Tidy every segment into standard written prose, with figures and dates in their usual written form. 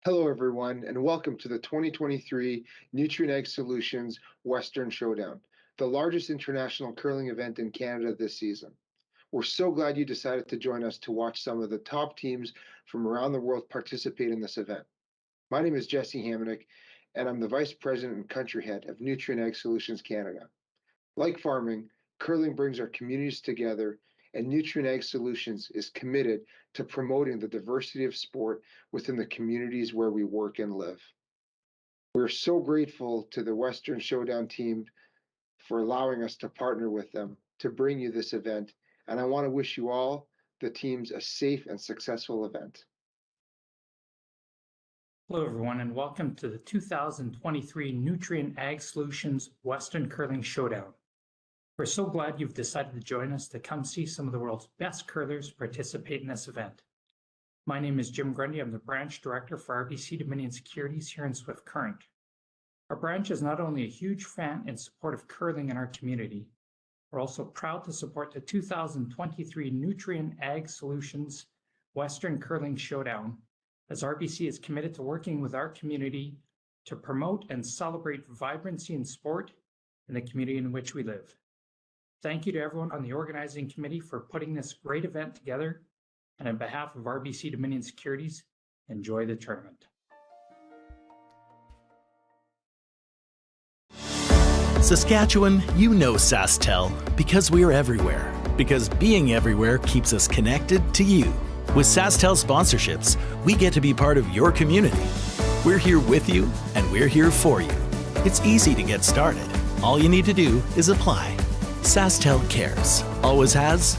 Hello, everyone, and welcome to the 2023 Nutrien Ag Solutions Western Showdown, the largest international curling event in Canada this season. We're so glad you decided to join us to watch some of the top teams from around the world participate in this event. My name is Jesse Hamonic, and I'm the Vice President and Country Head of Nutrien Ag Solutions Canada. Like farming, curling brings our communities together, and Nutrien Ag Solutions is committed to promoting the diversity of sport within the communities where we work and live. We're so grateful to the Western Showdown team for allowing us to partner with them to bring you this event, and I want to wish you all, the teams, a safe and successful event. Hello, everyone, and welcome to the 2023 Nutrien Ag Solutions Western Curling Showdown. We're so glad you've decided to join us to come see some of the world's best curlers participate in this event. My name is Jim Grundy. I'm the Branch Director for RBC Dominion Securities here in Swift Current. Our branch is not only a huge fan and support of curling in our community, we're also proud to support the 2023 Nutrien Ag Solutions Western Curling Showdown, as RBC is committed to working with our community to promote and celebrate vibrancy in sport in the community in which we live. Thank you to everyone on the organizing committee for putting this great event together, and on behalf of RBC Dominion Securities, enjoy the tournament. Saskatchewan, you know SaskTel because we're everywhere. Because being everywhere keeps us connected to you. With SaskTel sponsorships, we get to be part of your community. We're here with you, and we're here for you. It's easy to get started. All you need to do is apply. SaskTel cares. Always has.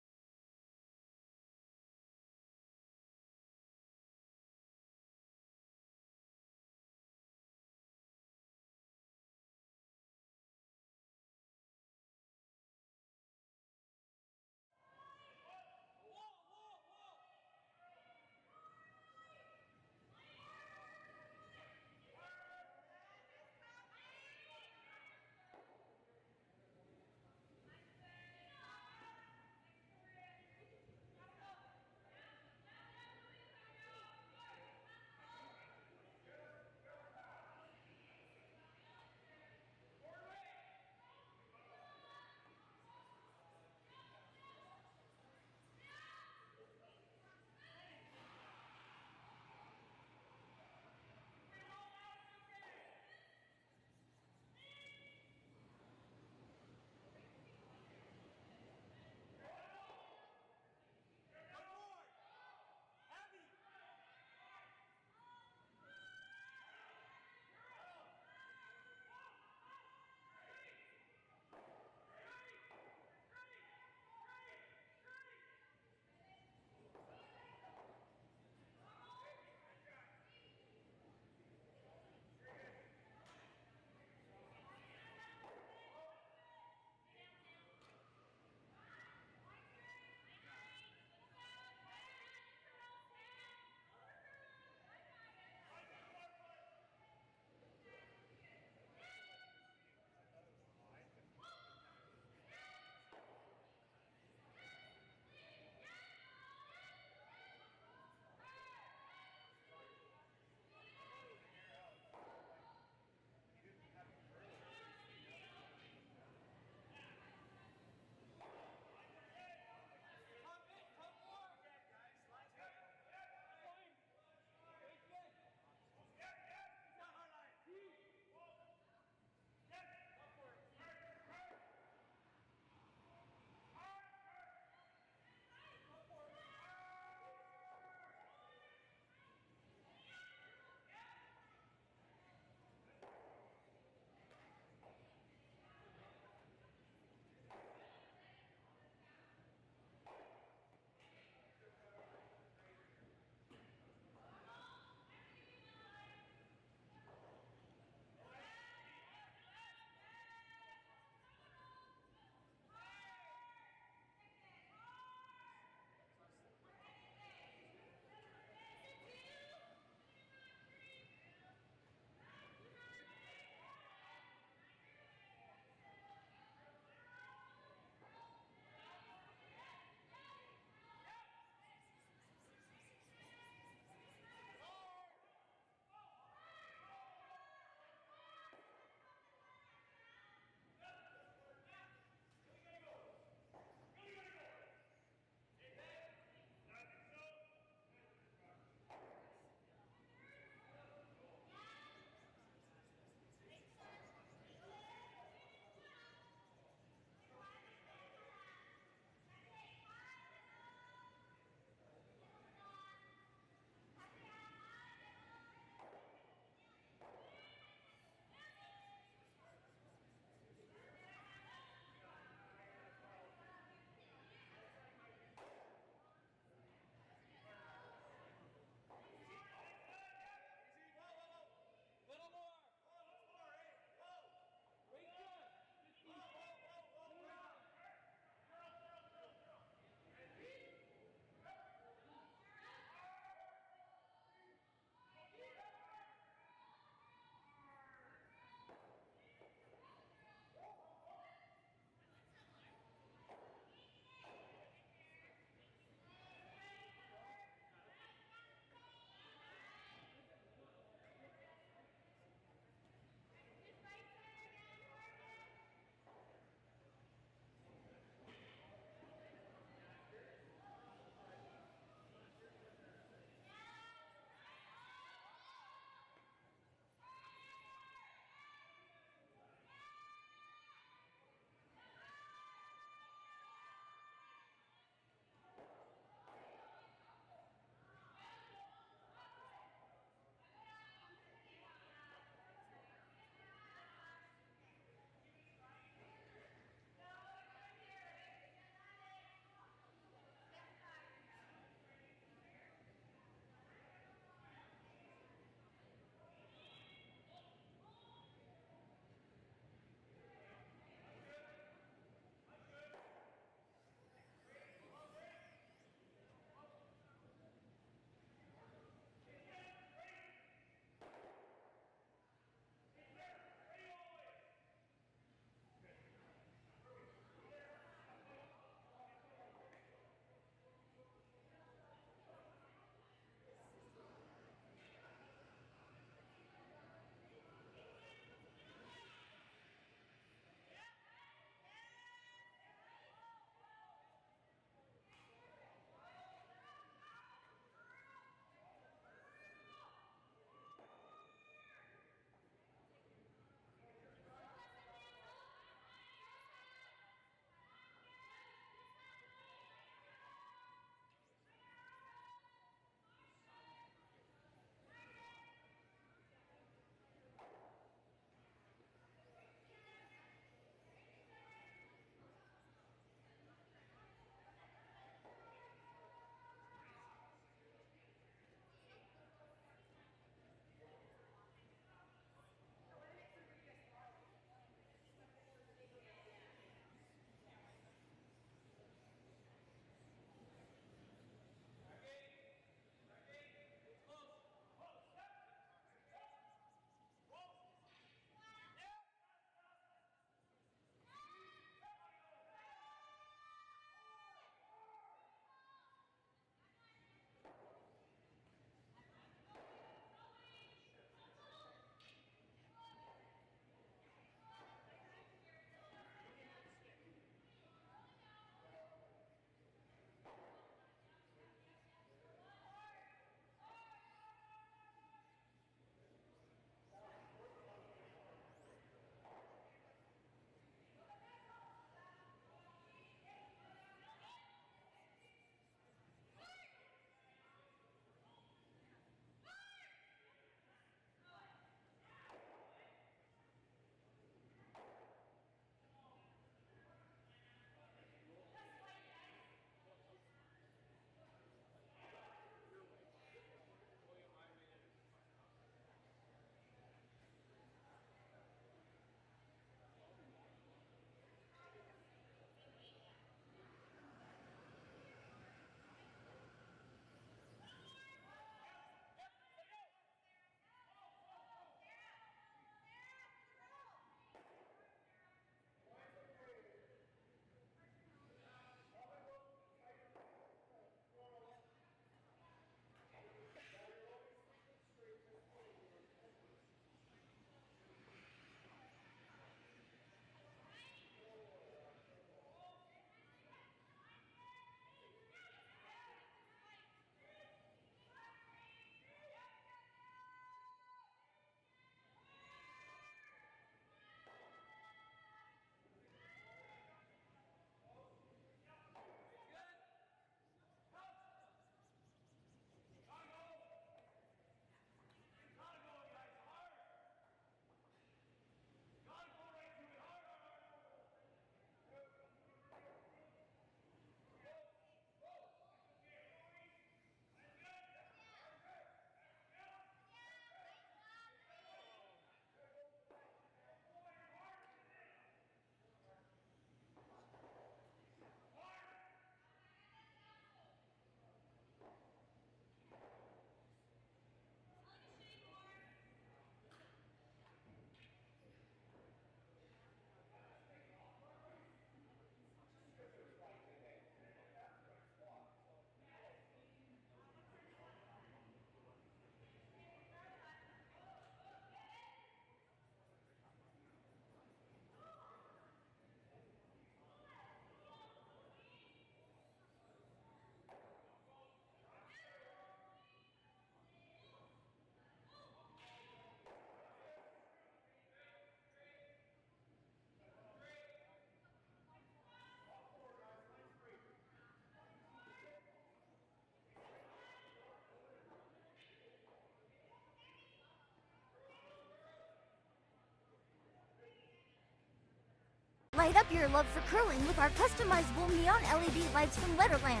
Light up your love for curling with our customizable neon LED lights from Letterlands.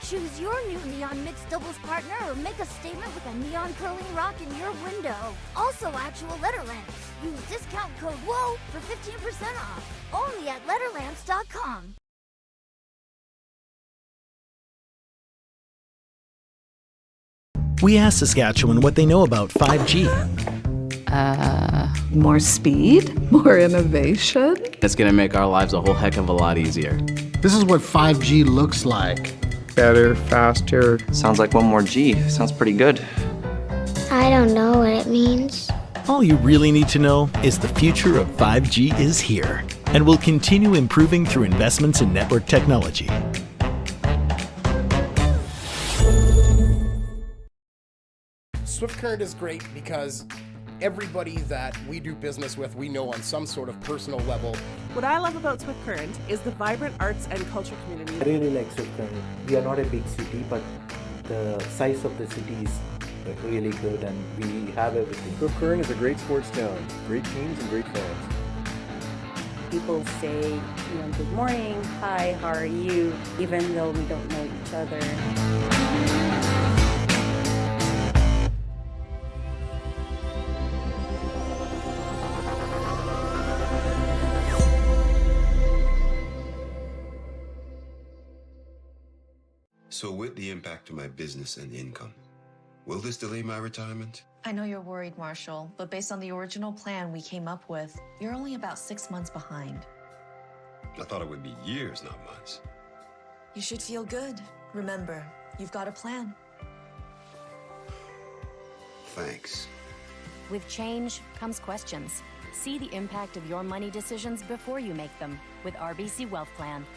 Choose your new neon mixed doubles partner or make a statement with a neon curling rock in your window. Also actual Letterlands. Use discount code WHOA for 15% off. Only at Letterlands.com. We asked Saskatchewan what they know about 5G. More speed, more innovation. It's going to make our lives a whole heck of a lot easier. This is what 5G looks like. Better, faster. Sounds like one more G. Sounds pretty good. I don't know what it means. All you really need to know is the future of 5G is here and will continue improving through investments in network technology. Swift Current is great because everybody that we do business with, we know on some sort of personal level. What I love about Swift Current is the vibrant arts and culture community. I really like Swift Current. We are not a big city, but the size of the city is really good and we have everything. Swift Current is a great sports town, great teams and great fans. People say, good morning, hi, how are you, even though we don't know each other. So with the impact to my business and income, will this delay my retirement? I know you're worried, Marshall, but based on the original plan we came up with, you're only about 6 months behind. I thought it would be years, not months. You should feel good. Remember, you've got a plan. Thanks. With change comes questions. See the impact of your money decisions before you make them with RBC Wealth Plan.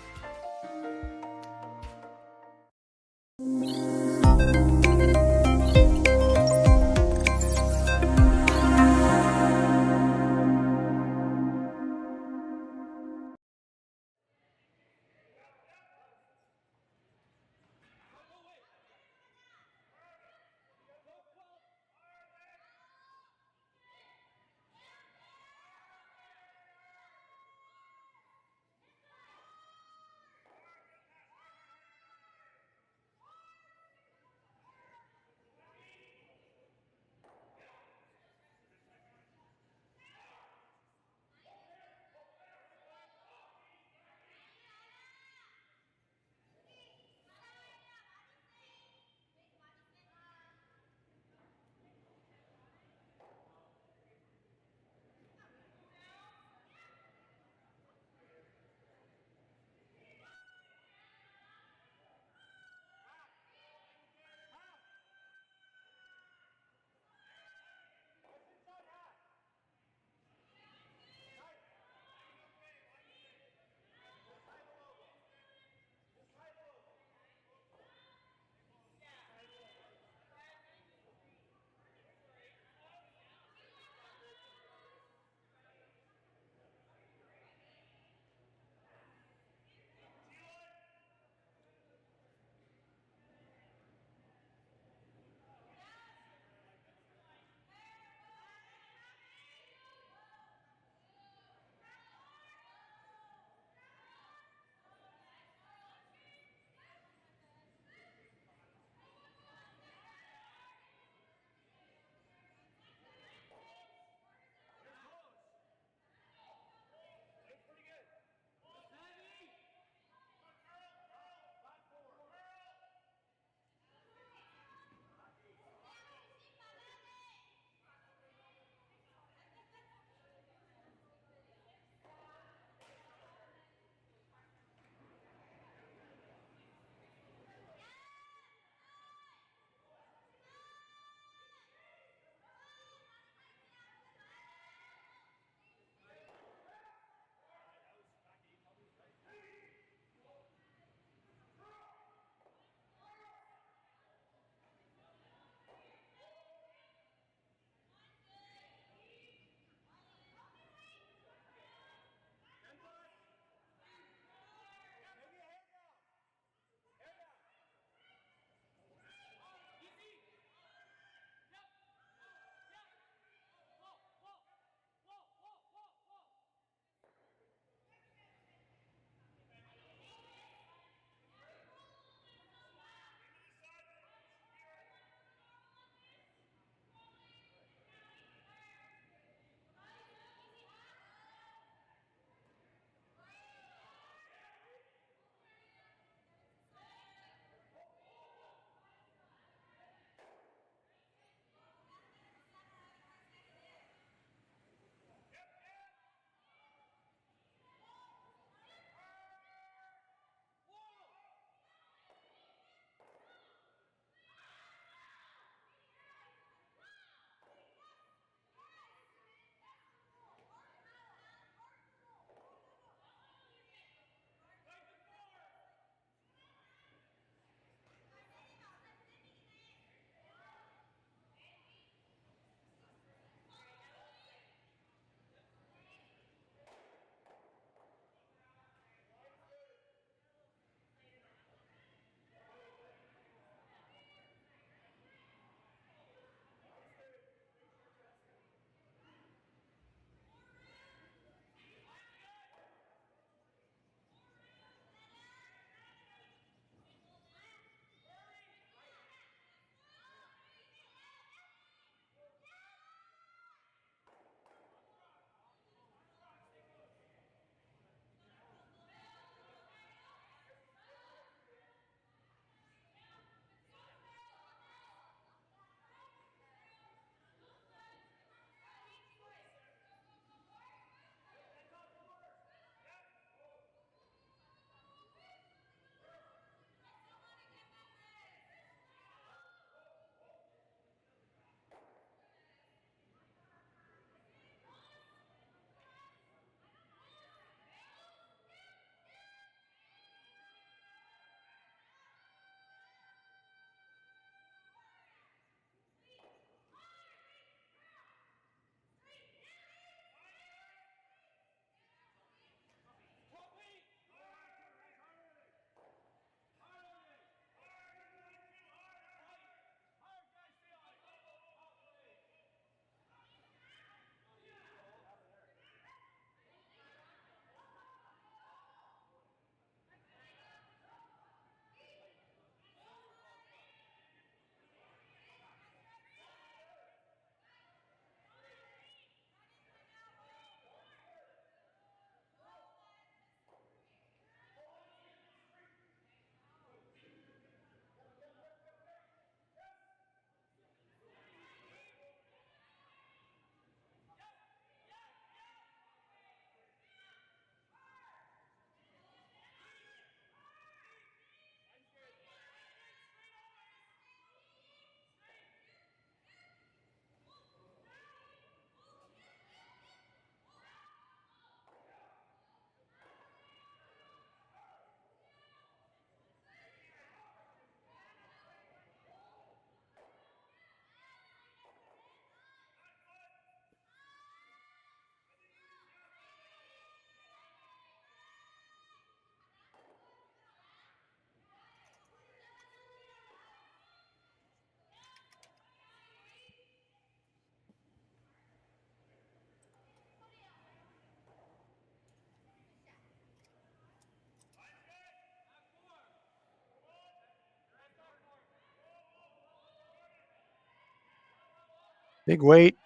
Big weight.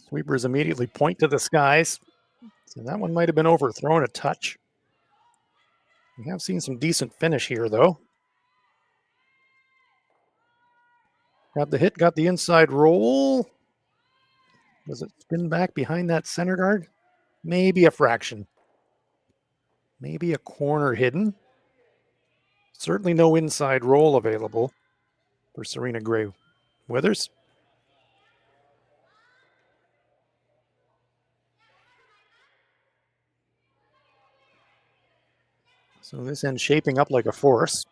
Sweepers immediately point to the skies. So that one might have been overthrown a touch. We have seen some decent finish here, though. Got the hit, got the inside roll. Does it spin back behind that center guard? Maybe a fraction. Maybe a corner hidden. Certainly no inside roll available for Serena Gray Withers. So this end shaping up like a force.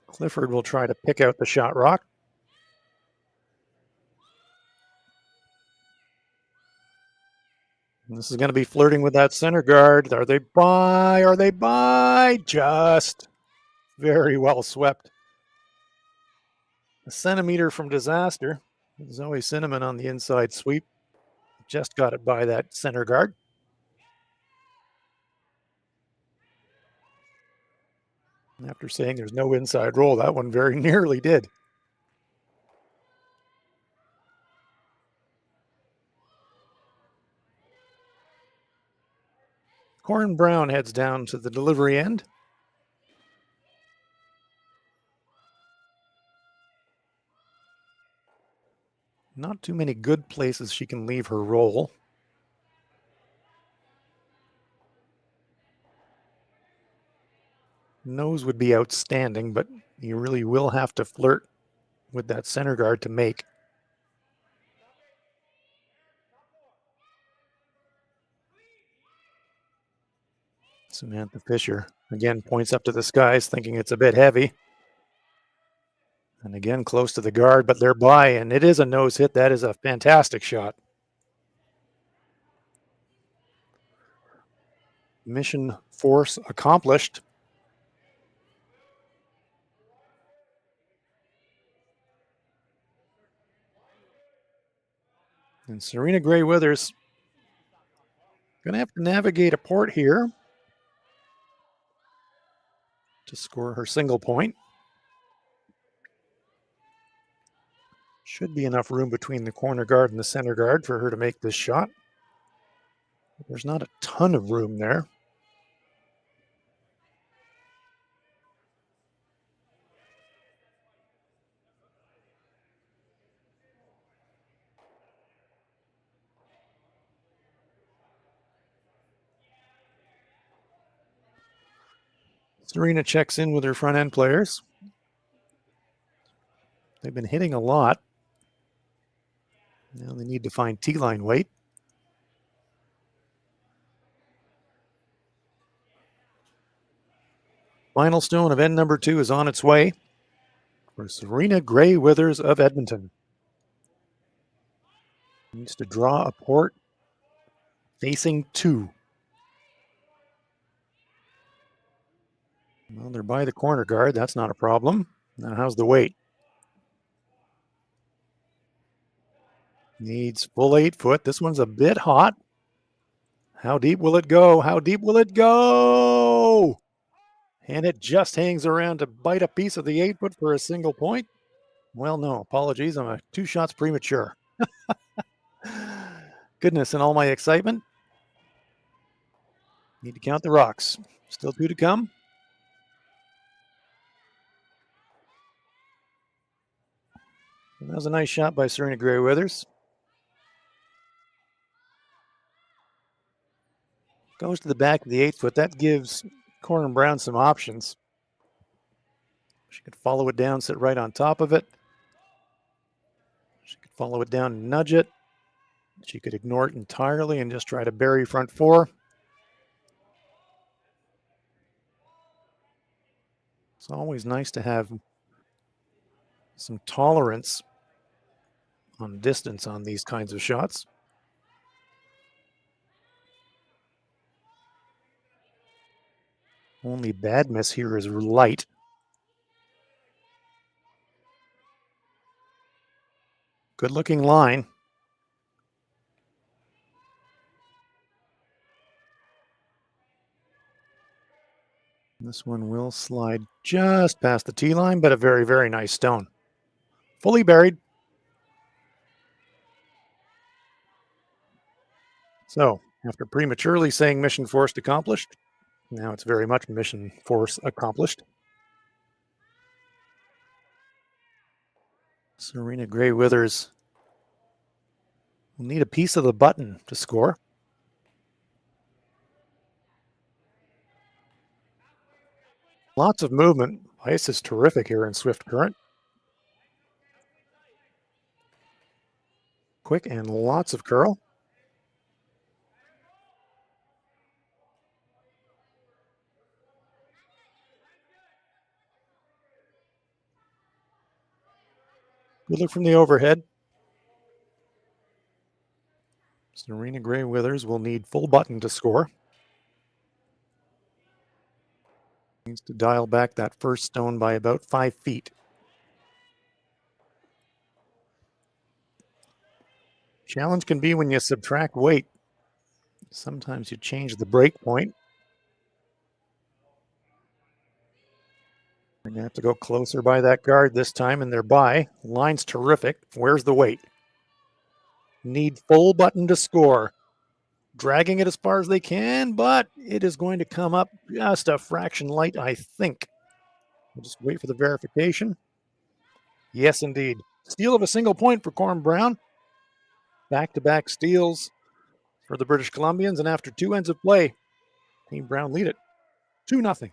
Clifford will try to pick out the shot rock. And this is going to be flirting with that center guard. Are they by? Are they by? Just very well swept. A centimeter from disaster. Zoe Cinnamon on the inside sweep. Just got it by that center guard. And after saying there's no inside roll, that one very nearly did. Corryn Brown heads down to the delivery end. Not too many good places she can leave her roll. Nose would be outstanding, but you really will have to flirt with that center guard to make. Samantha Fisher again points up to the skies, thinking it's a bit heavy. And again, close to the guard, but they're by, and it is a nose hit. That is a fantastic shot. Mission force accomplished. And Serena Gray Withers going to have to navigate a port here to score her single point. Should be enough room between the corner guard and the center guard for her to make this shot. But there's not a ton of room there. Serena checks in with her front end players. They've been hitting a lot. Now they need to find T-line weight. Final stone of end number 2 is on its way for Serena Gray Withers of Edmonton. Needs to draw a port facing 2. Well, they're by the corner guard. That's not a problem. Now, how's the weight? Needs full 8 foot. This one's a bit hot. How deep will it go? How deep will it go? And it just hangs around to bite a piece of the 8 foot for a single point. Well, no, apologies. I'm 2 shots premature. Goodness, in all my excitement. Need to count the rocks. Still 2 to come. And that was a nice shot by Serena Gray Withers. Goes to the back of the 8 foot. That gives Corryn Brown some options. She could follow it down, sit right on top of it. She could follow it down and nudge it. She could ignore it entirely and just try to bury front 4. It's always nice to have some tolerance on distance on these kinds of shots. Only bad miss here is light. Good looking line. This one will slide just past the tee line, but a very, very nice stone. Fully buried. So, after prematurely saying mission force accomplished, now it's very much mission force accomplished. Serena Gray Withers will need a piece of the button to score. Lots of movement. Ice is terrific here in Swift Current. Quick and lots of curl. Good look from the overhead. Serena Gray Withers will need full button to score. Needs to dial back that first stone by about 5 feet. Challenge can be when you subtract weight. Sometimes you change the break point. We're going to have to go closer by that guard this time, and they're by. Line's terrific. Where's the weight? Need full button to score. Dragging it as far as they can, but it is going to come up just a fraction light, I think. We'll just wait for the verification. Yes, indeed. Steal of a single point for Corryn Brown. Back-to-back steals for the British Columbians, and after 2 ends of play, Team Brown lead it 2-0.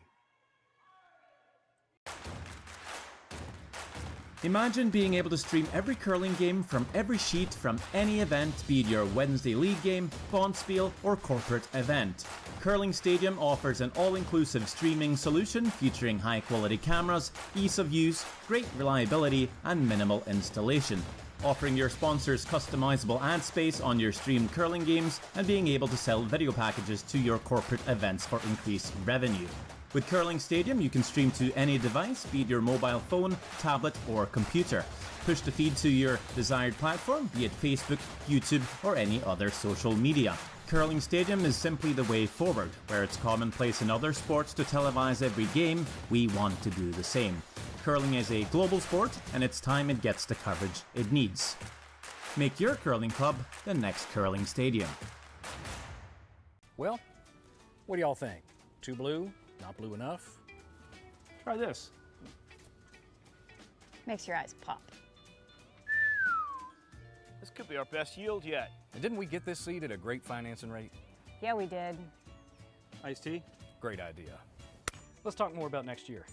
Imagine being able to stream every curling game from every sheet from any event, be it your Wednesday league game, bonspiel, or corporate event. Curling Stadium offers an all-inclusive streaming solution featuring high-quality cameras, ease of use, great reliability, and minimal installation. Offering your sponsors customizable ad space on your streamed curling games and being able to sell video packages to your corporate events for increased revenue. With Curling Stadium, you can stream to any device, be it your mobile phone, tablet, or computer. Push the feed to your desired platform, be it Facebook, YouTube, or any other social media. Curling Stadium is simply the way forward. Where it's commonplace in other sports to televise every game, we want to do the same. Curling is a global sport, and it's time it gets the coverage it needs. Make your curling club the next Curling Stadium. Well, what do y'all think? Too blue? Not blue enough? Try this. Makes your eyes pop. This could be our best yield yet. And didn't we get this seed at a great financing rate? Yeah, we did. Iced tea? Great idea. Let's talk more about next year.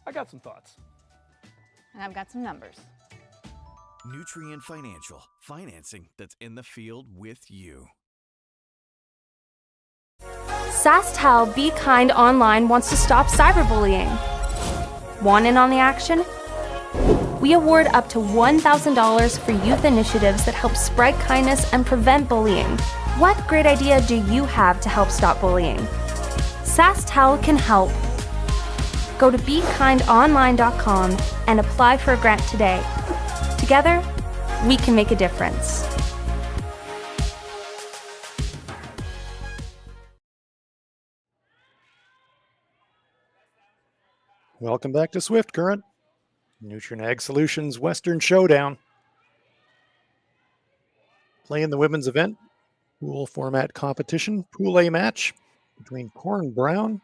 I got some thoughts. And I've got some numbers. Nutrien Financial, financing that's in the field with you. SaskTel Be Kind Online wants to stop cyberbullying. Want in on the action? We award up to $1,000 for youth initiatives that help spread kindness and prevent bullying. What great idea do you have to help stop bullying? SaskTel can help. Go to BeKindOnline.com and apply for a grant today. Together, we can make a difference. Welcome back to Swift Current. Nutrien Ag Solutions Western Showdown. Play in the women's event. Pool format competition. Pool A match between Corryn Brown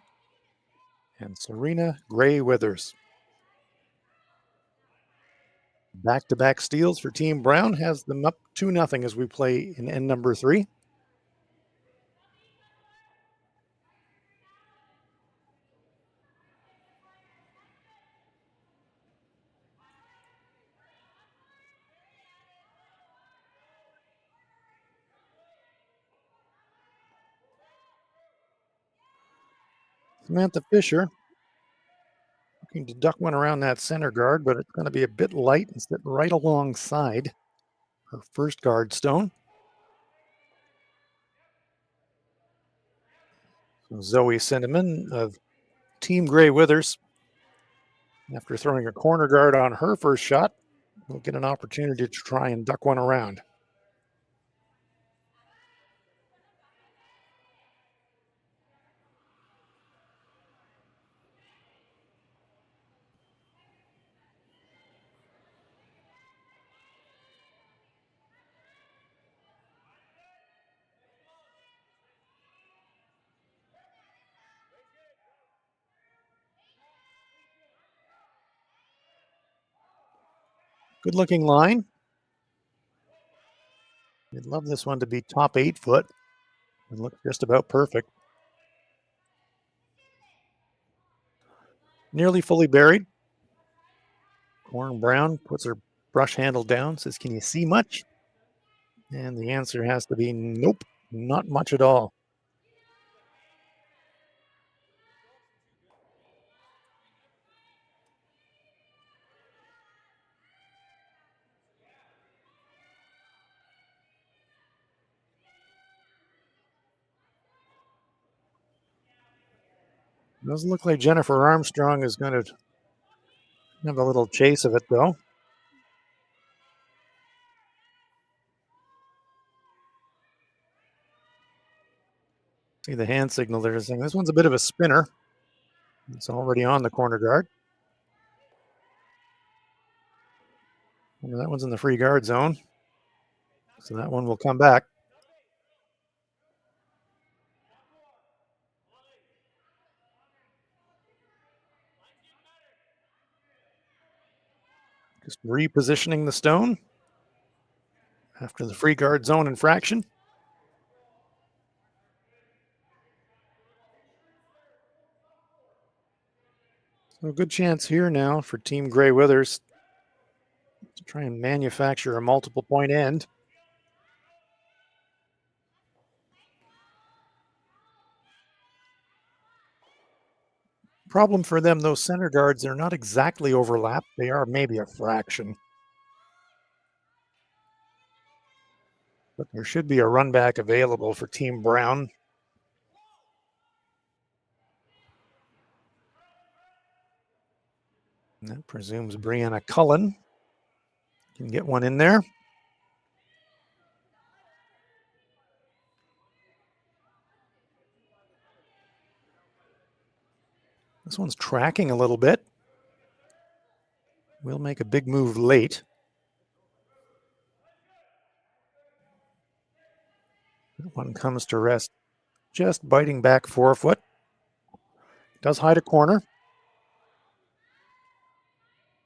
and Serena Gray Withers. Back-to-back steals for Team Brown has them up 2-0 as we play in end number 3. Samantha Fisher looking to duck one around that center guard, but it's going to be a bit light and sit right alongside her first guard stone. So Zoe Cinnamon of Team Gray Withers, after throwing a corner guard on her first shot, will get an opportunity to try and duck one around. Good looking line. You'd love this one to be top 8 foot and look just about perfect. Nearly fully buried. Corryn Brown puts her brush handle down, says, "Can you see much?" And the answer has to be nope, not much at all. Doesn't look like Jennifer Armstrong is going to have a little chase of it, though. See the hand signal there saying this one's a bit of a spinner. It's already on the corner guard. And that one's in the free guard zone. So that one will come back. Just repositioning the stone after the free guard zone infraction. So a good chance here now for Team Grey Withers to try and manufacture a multiple point end. Problem for them, those center guards, they're not exactly overlapped. They are maybe a fraction. But there should be a run back available for Team Brown. And that presumes Brianna Cullen can get one in there. This one's tracking a little bit. We'll make a big move late. That one comes to rest, just biting back 4 foot. Does hide a corner.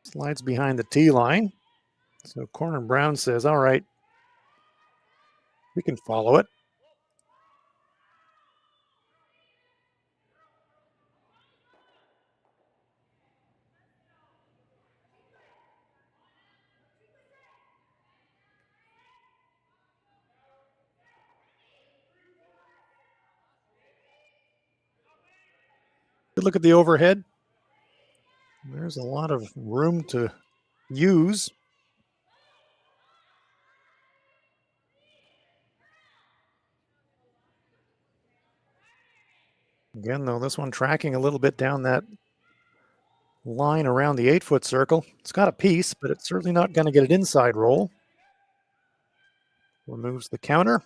Slides behind the tee line. So Corryn Brown says, all right, we can follow it. Good look at the overhead. There's a lot of room to use. Again, though, this one tracking a little bit down that line around the 8 foot circle. It's got a piece, but it's certainly not going to get an inside roll. Removes the counter,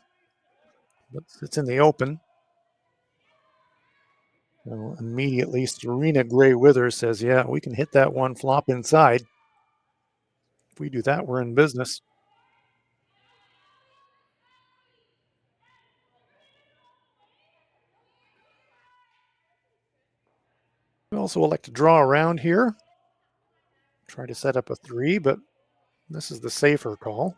but it's in the open. So immediately, Serena Grey Withers says, yeah, we can hit that one flop inside. If we do that, we're in business. We also elect to draw around here. Try to set up a 3, but this is the safer call.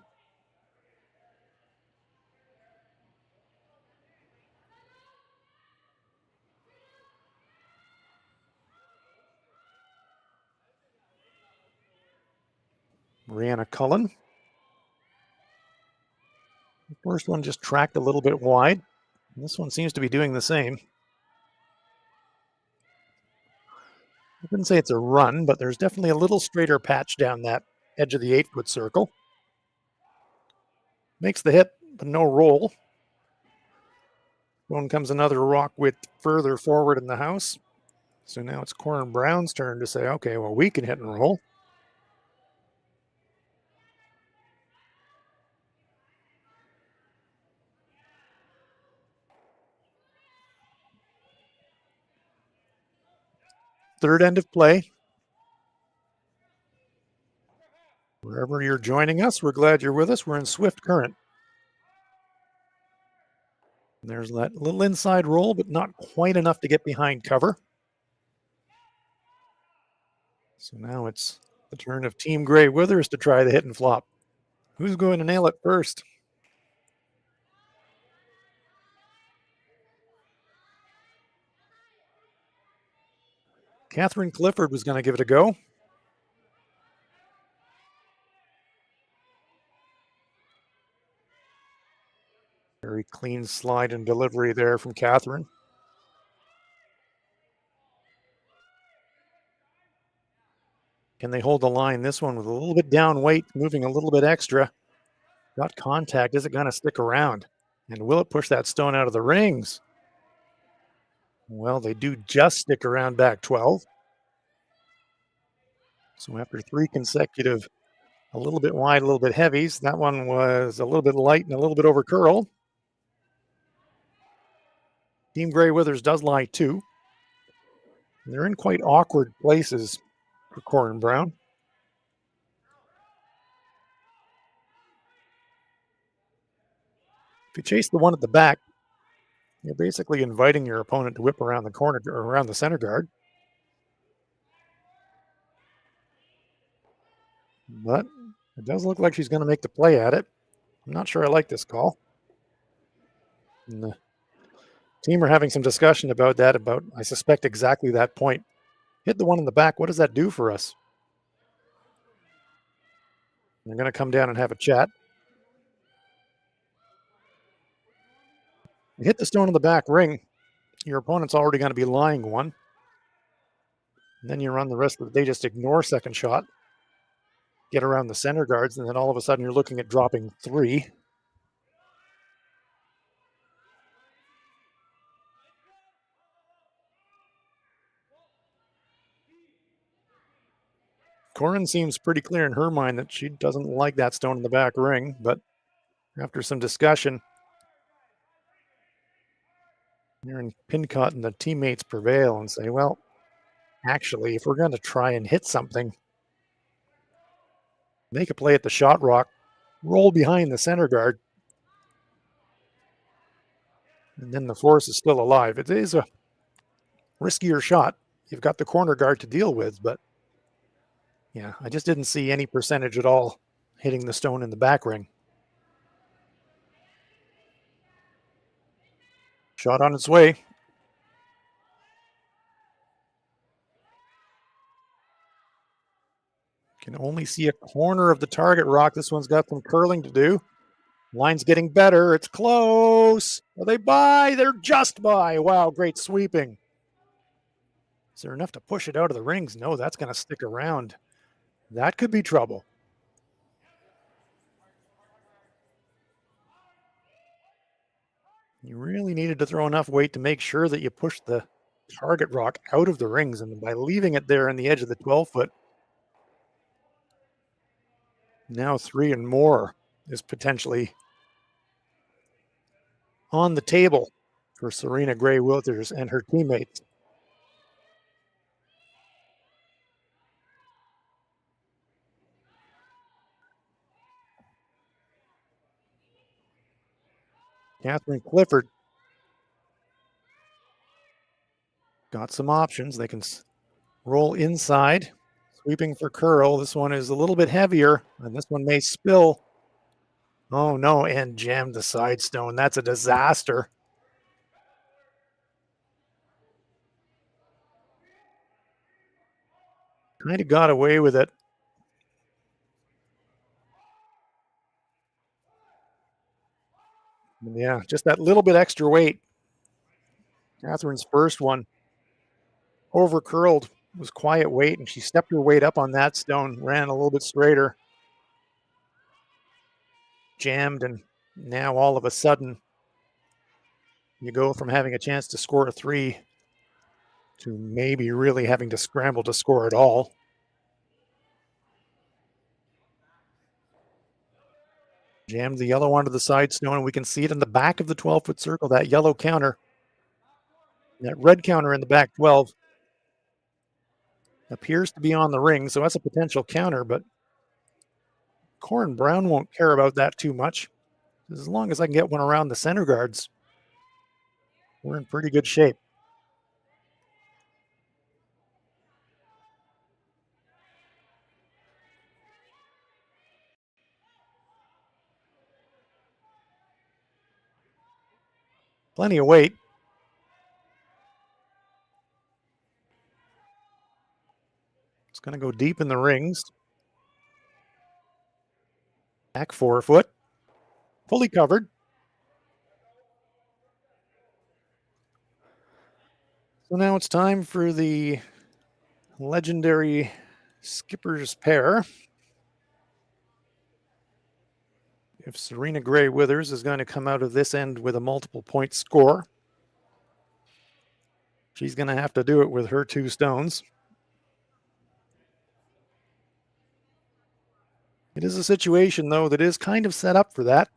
Brianna Cullen. The first one just tracked a little bit wide. This one seems to be doing the same. I wouldn't say it's a run, but there's definitely a little straighter patch down that edge of the 8 foot circle. Makes the hit, but no roll. One comes another rock width further forward in the house. So now it's Corryn Brown's turn to say, okay, well, we can hit and roll. Third end of play. Wherever you're joining us, we're glad you're with us. We're in swift current. There's that little inside roll, but not quite enough to get behind cover. So now it's The turn of Team Grey Withers to try the hit and flop. Who's going to nail it first? Catherine Clifford was going to give it a go. Very clean slide and delivery there from Catherine. Can they hold the line? This one with a little bit down weight, moving a little bit extra. Got contact. Is it going to stick around? And will it push that stone out of the rings? Well, they do just stick around back 12. So after 3 consecutive, a little bit wide, a little bit heavies, that one was a little bit light and a little bit over curl. Team Grey Withers does lie 2. And they're in quite awkward places for Corryn Brown. If you chase the one at the back, you're basically inviting your opponent to whip around the corner or around the center guard. But it does look like she's going to make the play at it. I'm not sure I like this call. And the team are having some discussion about that, I suspect, exactly that point. Hit the one in the back. What does that do for us? They're going to come down and have a chat. You hit the stone in the back ring, your opponent's already going to be lying 1. And then you run the rest of it. They just ignore second shot, get around the center guards, and then all of a sudden you're looking at dropping 3. Corryn seems pretty clear in her mind that she doesn't like that stone in the back ring, but after some discussion, Aaron Pincott and the teammates prevail and say, well, actually, if we're going to try and hit something, make a play at the shot rock, roll behind the center guard, and then the force is still alive. It is a riskier shot. You've got the corner guard to deal with, but yeah, I just didn't see any percentage at all hitting the stone in the back ring. Shot on its way. Can only see a corner of the target rock. This one's got some curling to do. Line's getting better. It's close. Are they by? They're just by. Wow, great sweeping. Is there enough to push it out of the rings? No, that's going to stick around. That could be trouble. You really needed to throw enough weight to make sure that you push the target rock out of the rings, and by leaving it there on the edge of the 12-foot, now 3 and more is potentially on the table for Serena Grey Withers and her teammates. Catherine Clifford got some options. They can roll inside, sweeping for curl. This one is a little bit heavier, and this one may spill. Oh no, and jammed the side stone. That's a disaster. Kind of got away with it. Yeah, just that little bit extra weight. Catherine's first one over curled, was quiet weight, and she stepped her weight up on that stone, ran a little bit straighter, jammed, and now all of a sudden you go from having a chance to score a 3 to maybe really having to scramble to score at all. Jammed the yellow onto the side stone, and we can see it in the back of the 12-foot circle, that yellow counter. That red counter in the back 12 appears to be on the ring, so that's a potential counter, but Corryn Brown won't care about that too much. As long as I can get one around the center guards, we're in pretty good shape. Plenty of weight. It's going to go deep in the rings. Back 4 foot. Fully covered. So now it's time for the legendary skipper's pair. If Serena Gray Withers is going to come out of this end with a multiple point score, she's going to have to do it with her 2 stones. It is a situation, though, that is kind of set up for that.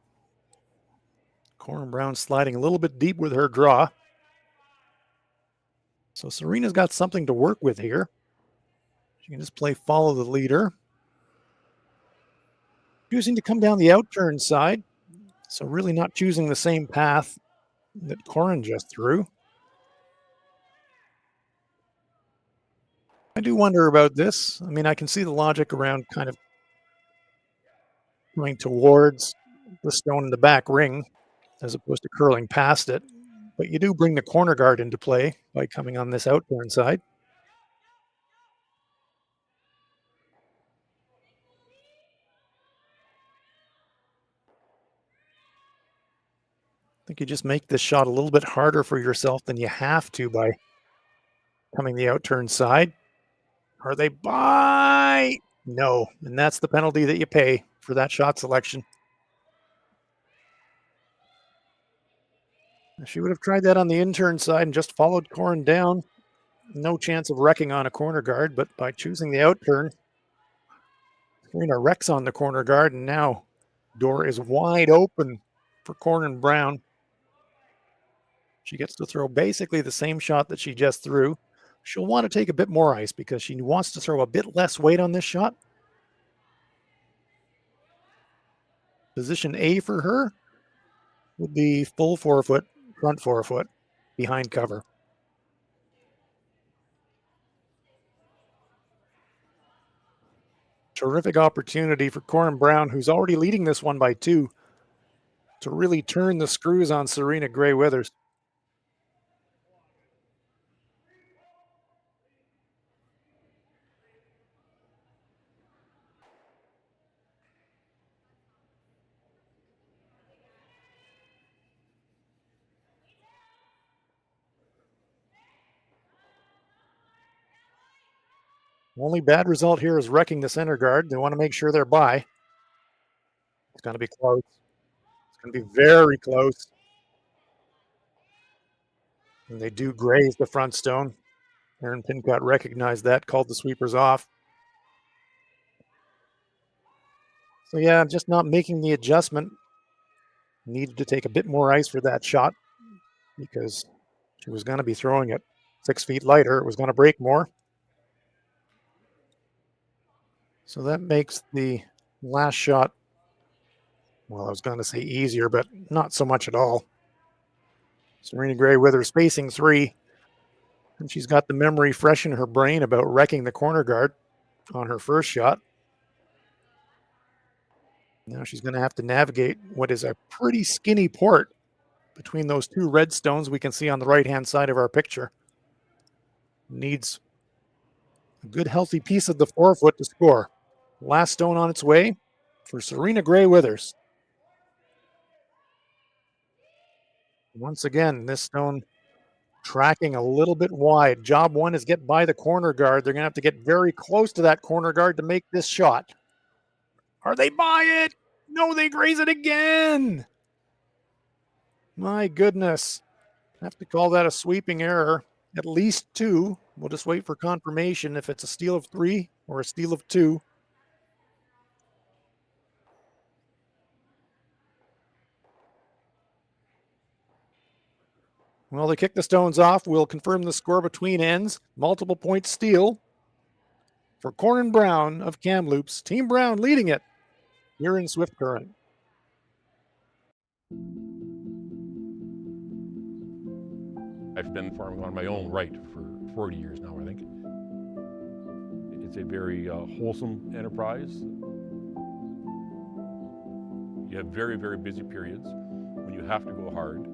Corryn Brown sliding a little bit deep with her draw. So Serena's got something to work with here. She can just play follow the leader. Choosing to come down the outturn side. So really not choosing the same path that Corryn just threw. I do wonder about this. I mean, I can see the logic around kind of going towards the stone in the back ring as opposed to curling past it. But you do bring the corner guard into play by coming on this outturn side. I think you just make this shot a little bit harder for yourself than you have to by coming the outturn side. Are they by? No, and that's the penalty that you pay for that shot selection. If she would have tried that on the in-turn side and just followed Corryn down, no chance of wrecking on a corner guard, but by choosing the outturn, Serena wrecks on the corner guard, and now door is wide open for Corryn Brown. She gets to throw basically the same shot that she just threw. She'll want to take a bit more ice because she wants to throw a bit less weight on this shot. Position A for her would be full 4 foot, front 4 foot, behind cover. Terrific opportunity for Corryn Brown, who's already leading this one by 2, to really turn the screws on Serena Gray Withers. Only bad result here is wrecking the center guard. They want to make sure they're by. It's going to be close. It's going to be very close. And they do graze the front stone. Aaron Pincott recognized that, called the sweepers off. So yeah, just not making the adjustment. Needed to take a bit more ice for that shot because she was going to be throwing it 6 feet lighter. It was going to break more. So that makes the last shot, well, I was going to say easier, but not so much at all. Serena Gray Withers spacing 3, and she's got the memory fresh in her brain about wrecking the corner guard on her first shot. Now she's going to have to navigate what is a pretty skinny port between those 2 red stones we can see on the right-hand side of our picture. Needs a good healthy piece of the 4 foot to score. Last stone on its way for Serena Gray Withers. Once again, this stone tracking a little bit wide. Job 1 is get by the corner guard. They're going to have to get very close to that corner guard to make this shot. Are they by it? No, they graze it again. My goodness. I have to call that a sweeping error. At least 2. We'll just wait for confirmation if it's a steal of 3 or a steal of 2. Well, they kick the stones off. We'll confirm the score between ends. Multiple point steal for Corryn Brown of Kamloops. Team Brown leading it here in Swift Current. I've been farming on my own right for 40 years now, I think. It's a very wholesome enterprise. You have very, very busy periods when you have to go hard.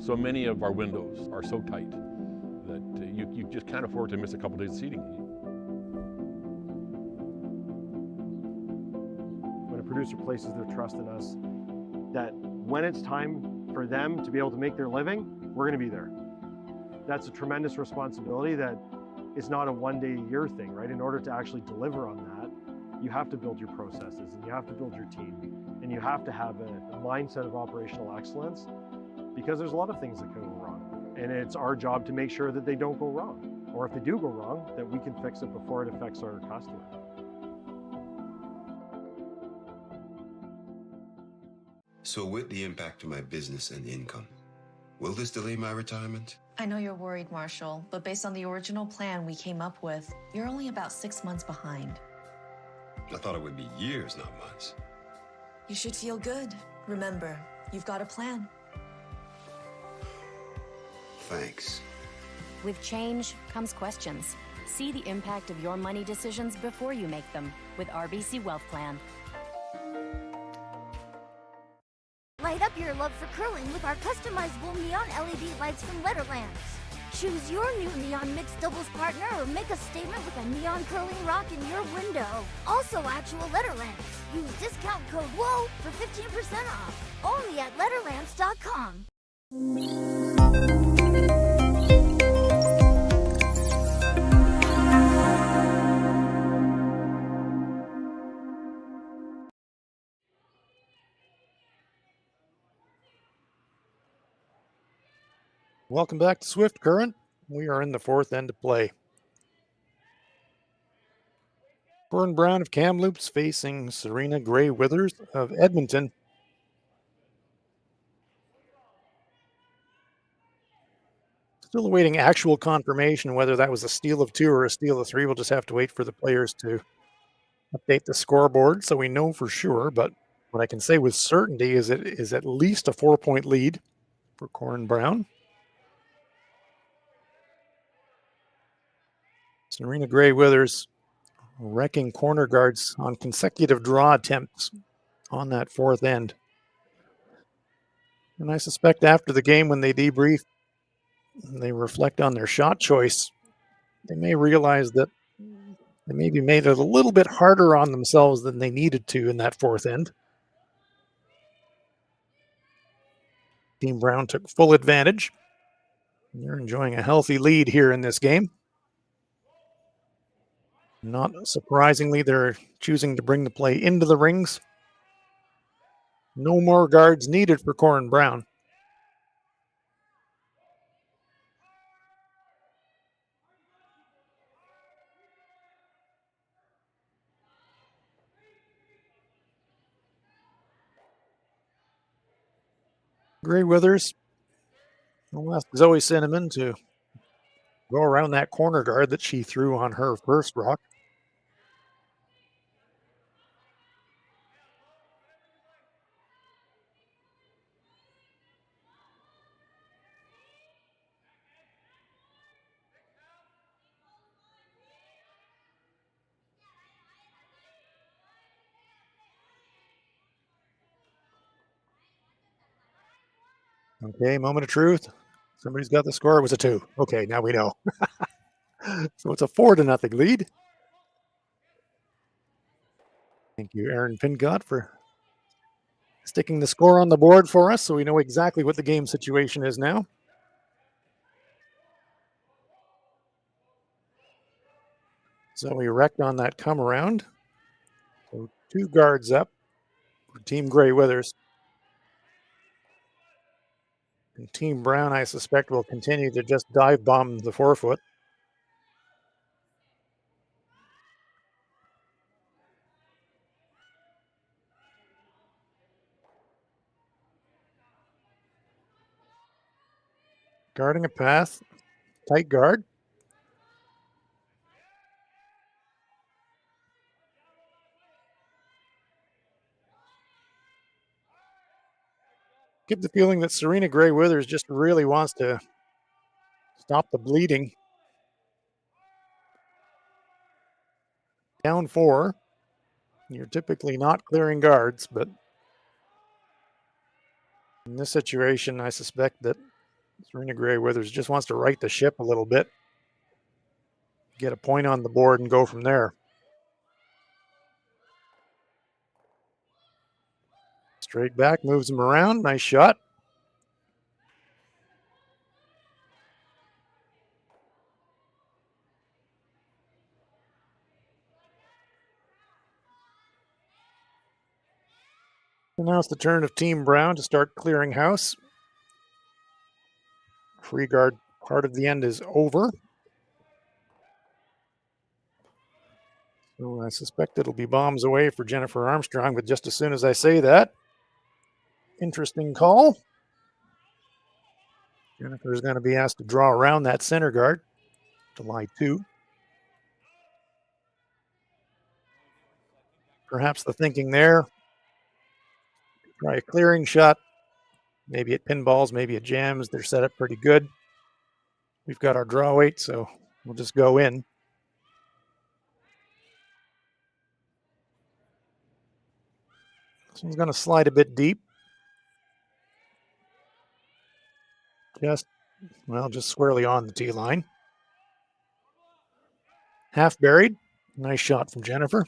So many of our windows are so tight that you just can't afford to miss a couple days of seating. When a producer places their trust in us, that when it's time for them to be able to make their living, we're going to be there. That's a tremendous responsibility that is not a one-day-a-year thing, right? In order to actually deliver on that, you have to build your processes and you have to build your team and you have to have a mindset of operational excellence, because there's a lot of things that can go wrong. And it's our job to make sure that they don't go wrong. Or if they do go wrong, that we can fix it before it affects our customer. So with the impact to my business and income, will this delay my retirement? I know you're worried, Marshall, but based on the original plan we came up with, you're only about 6 months behind. I thought it would be years, not months. You should feel good. Remember, you've got a plan. Thanks. With change comes questions. See the impact of your money decisions before you make them with RBC Wealth Plan. Light up your love for curling with our customizable neon LED lights from Letterlands. Choose your new neon mixed doubles partner or make a statement with a neon curling rock in your window. Also actual Letterlands. Use discount code WHOA for 15% off. Only at Letterlands.com. Welcome back to Swift Current. We are in the fourth end of play. Corryn Brown of Kamloops facing Serena Gray Withers of Edmonton. Still awaiting actual confirmation whether that was a steal of 2 or a steal of 3. We'll just have to wait for the players to update the scoreboard so we know for sure. But what I can say with certainty is it is at least a 4-point lead for Corryn Brown. Serena Gray Withers wrecking corner guards on consecutive draw attempts on that fourth end. And I suspect after the game, when they debrief, they reflect on their shot choice, they may realize that they maybe made it a little bit harder on themselves than they needed to in that fourth end. Team Brown took full advantage. They're enjoying a healthy lead here in this game. Not surprisingly, they're choosing to bring the play into the rings. No more guards needed for Corryn Brown. Gray Withers will ask Zoe Cinnamon to go around that corner guard that she threw on her first rock. Okay, moment of truth. Somebody's got the score. It was a 2. Okay, now we know. So it's a 4-0 lead. Thank you, Aaron Pingott, for sticking the score on the board for us so we know exactly what the game situation is now. So we wrecked on that come around. So 2 guards up for Team Gray Withers. And Team Brown, I suspect, will continue to just dive bomb the 4-foot. Guarding a path, tight guard. Get the feeling that Serena Gray Withers just really wants to stop the bleeding. Down 4. You're typically not clearing guards, but in this situation, I suspect that Serena Gray Withers just wants to right the ship a little bit, get a point on the board, and go from there. Straight back, moves him around. Nice shot. And now it's the turn of Team Brown to start clearing house. Free guard part of the end is over. So I suspect it'll be bombs away for Jennifer Armstrong, but just as soon as I say that, interesting call. Jennifer is going to be asked to draw around that center guard to lie 2. Perhaps the thinking there, try a clearing shot. Maybe it pinballs, maybe it jams. They're set up pretty good. We've got our draw weight, so we'll just go in. This one's going to slide a bit deep. Just squarely on the tee line. Half buried. Nice shot from Jennifer.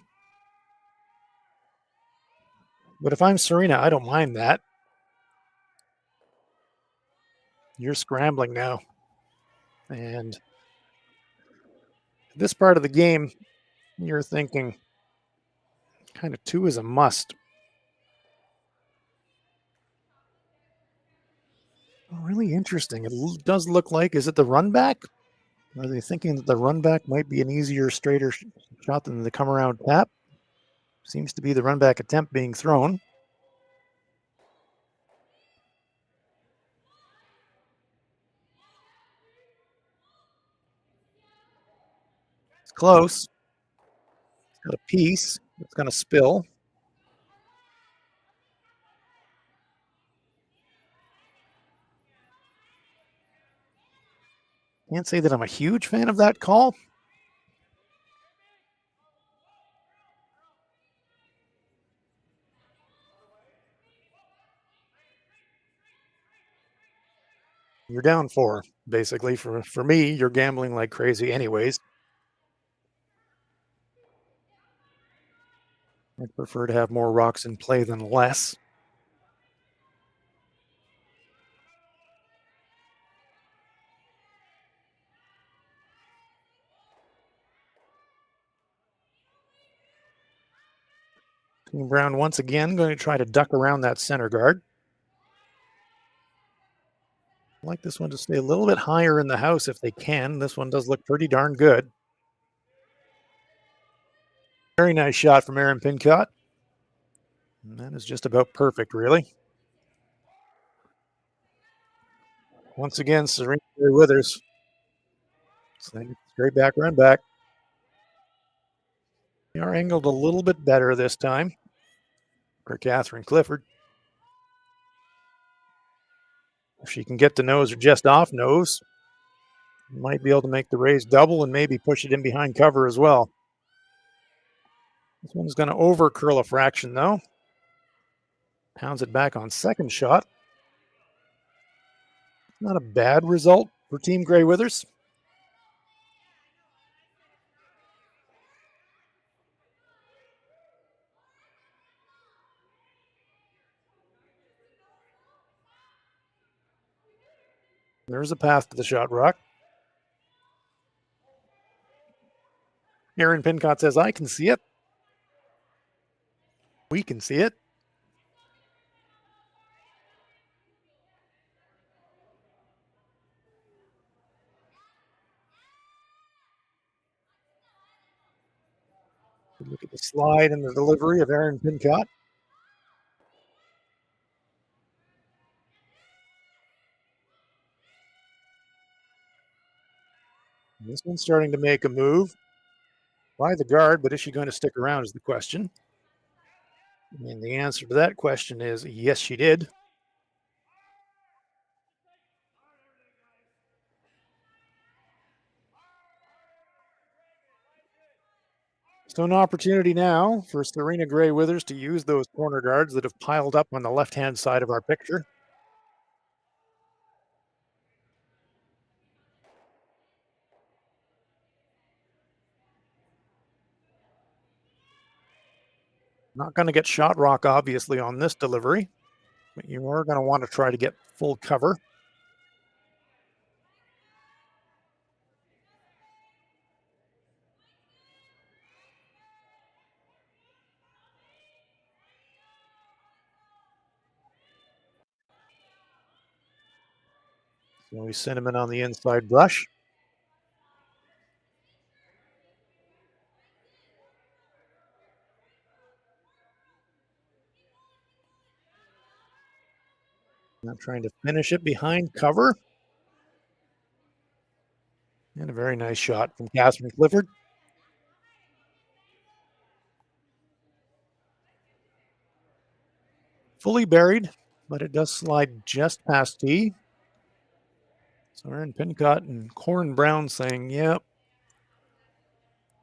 But if I'm Serena, I don't mind that. You're scrambling now. And this part of the game, you're thinking kind of 2 is a must. Really interesting. It does look like, is it the run back? Are they thinking that the run back might be an easier, straighter shot than the come around tap? Seems to be the run back attempt being thrown. It's close. It's got a piece. It's going to spill. Can't say that I'm a huge fan of that call. You're down 4, basically. For me, you're gambling like crazy anyways. I'd prefer to have more rocks in play than less. Team Brown once again going to try to duck around that center guard. I'd like this one to stay a little bit higher in the house if they can. This one does look pretty darn good. Very nice shot from Erin Pincott. And that is just about perfect, really. Once again, Serena Withers. Straight back, run back. They are angled a little bit better this time for Catherine Clifford. If she can get the nose or just off nose, might be able to make the raise double and maybe push it in behind cover as well. This one's going to over curl a fraction though. Pounds it back on second shot. Not a bad result for Team Gray Withers. There's a path to the shot rock. Erin Pincott says, I can see it. We can see it. Look at the slide and the delivery of Erin Pincott. This one's starting to make a move by the guard, but is she going to stick around is the question. And the answer to that question is yes, she did. So an opportunity now for Serena Gray Withers to use those corner guards that have piled up on the left-hand side of our picture. Not going to get shot rock, obviously, on this delivery, but you are going to want to try to get full cover. So we send him in on the inside brush. Not trying to finish it behind cover. And a very nice shot from Catherine Clifford. Fully buried, but it does slide just past tee. So Aaron Pincott and Corryn Brown saying, yep,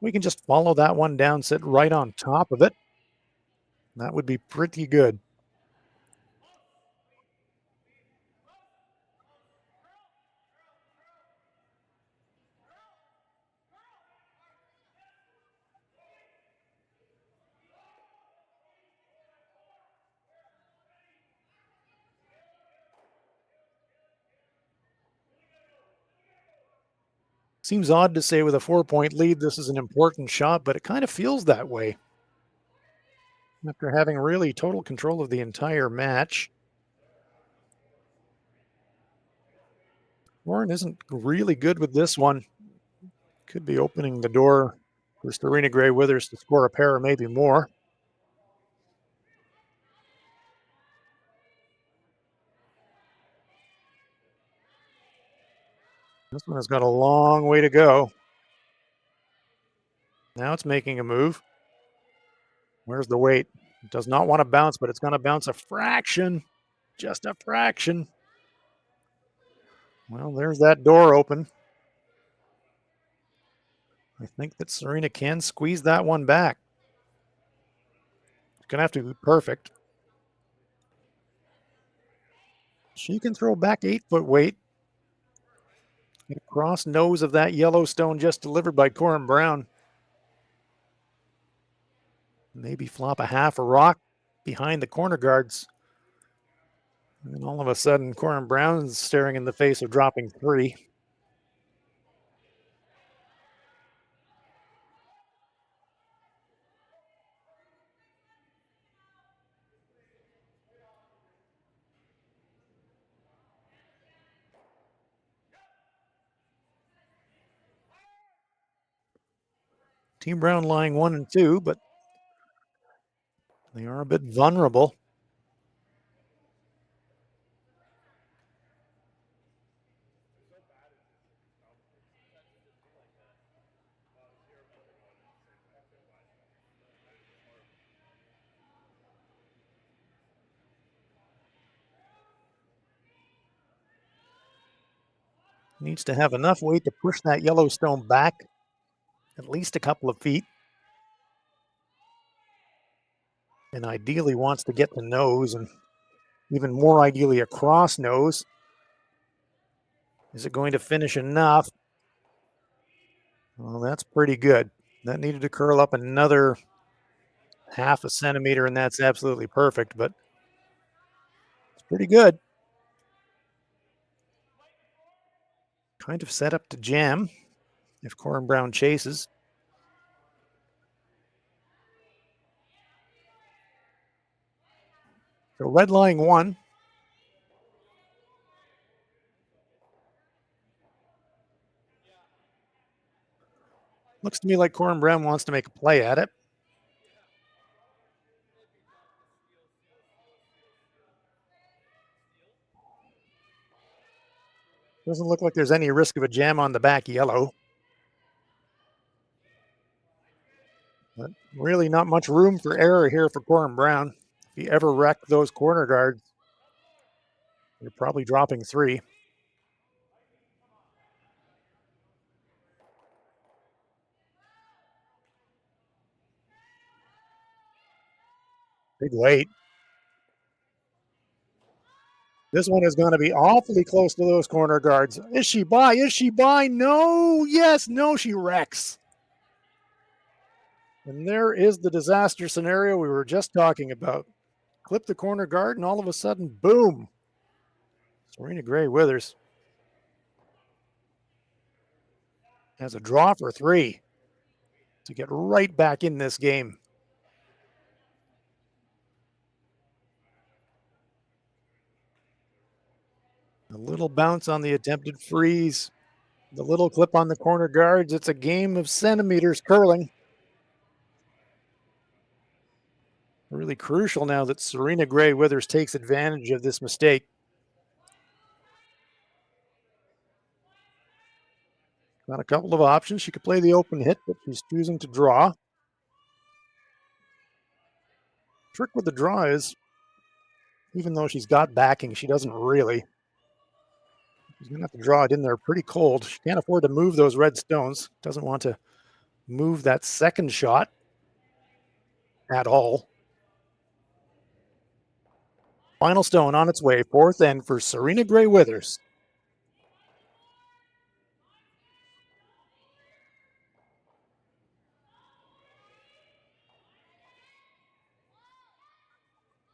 we can just follow that one down, sit right on top of it. That would be pretty good. Seems odd to say with a 4-point lead, this is an important shot, but it kind of feels that way. After having really total control of the entire match. Warren isn't really good with this one. Could be opening the door for Serena Gray Withers to score a pair or maybe more. This one has got a long way to go. Now it's making a move. Where's the weight? It does not want to bounce, but it's going to bounce a fraction. Just a fraction. Well, there's that door open. I think that Serena can squeeze that one back. It's going to have to be perfect. She can throw back 8-foot weight. Cross nose of that Yellowstone just delivered by Corryn Brown. Maybe flop a half a rock behind the corner guards. And all of a sudden, Corryn Brown's staring in the face of dropping 3. Team Brown lying 1 and 2, but they are a bit vulnerable. Needs to have enough weight to push that Yellowstone back at least a couple of feet. And ideally wants to get the nose, and even more ideally across nose. Is it going to finish enough? Well, that's pretty good. That needed to curl up another half a centimeter, and that's absolutely perfect, but it's pretty good. Kind of set up to jam if Corryn Brown chases. So red lying 1. Looks to me like Corryn Brown wants to make a play at it. Doesn't look like there's any risk of a jam on the back yellow. But really not much room for error here for Corryn Brown. If you ever wreck those corner guards, you're probably dropping 3. Big weight. This one is going to be awfully close to those corner guards. Is she by? Is she by? No. Yes. No, she wrecks. And there is the disaster scenario we were just talking about. Clip the corner guard, and all of a sudden, boom. Serena Gray Withers has a draw for 3 to get right back in this game. A little bounce on the attempted freeze. The little clip on the corner guards. It's a game of centimeters curling. Really crucial now that Serena Gray Withers takes advantage of this mistake. Got a couple of options. She could play the open hit, but she's choosing to draw. Trick with the draw is, even though she's got backing, she doesn't really. She's going to have to draw it in there pretty cold. She can't afford to move those red stones. Doesn't want to move that second shot at all. Final stone on its way. 4th end for Serena Gray Withers.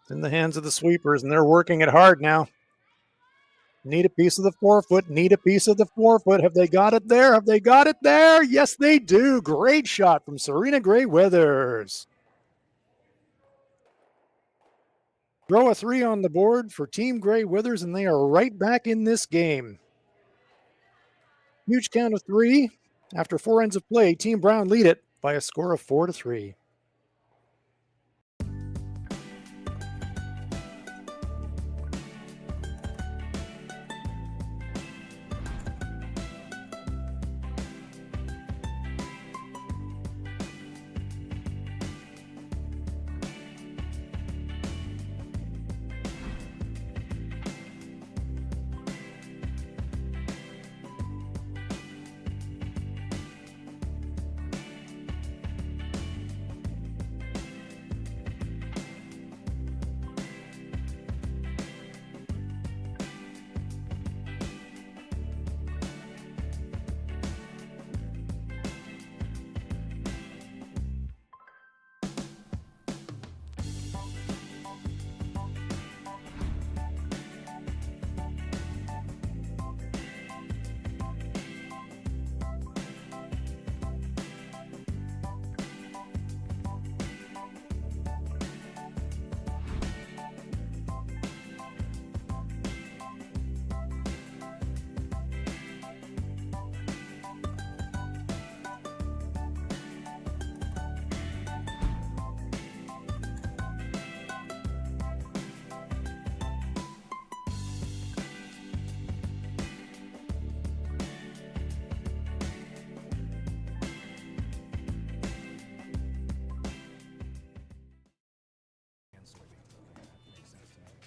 It's in the hands of the sweepers, and they're working it hard now. Need a piece of the forefoot. Need a piece of the forefoot. Have they got it there? Have they got it there? Yes, they do. Great shot from Serena Gray Withers. Throw a 3 on the board for Team Gray Withers, and they are right back in this game. Huge count of 3. After 4 ends of play, Team Brown lead it by a score of 4-3.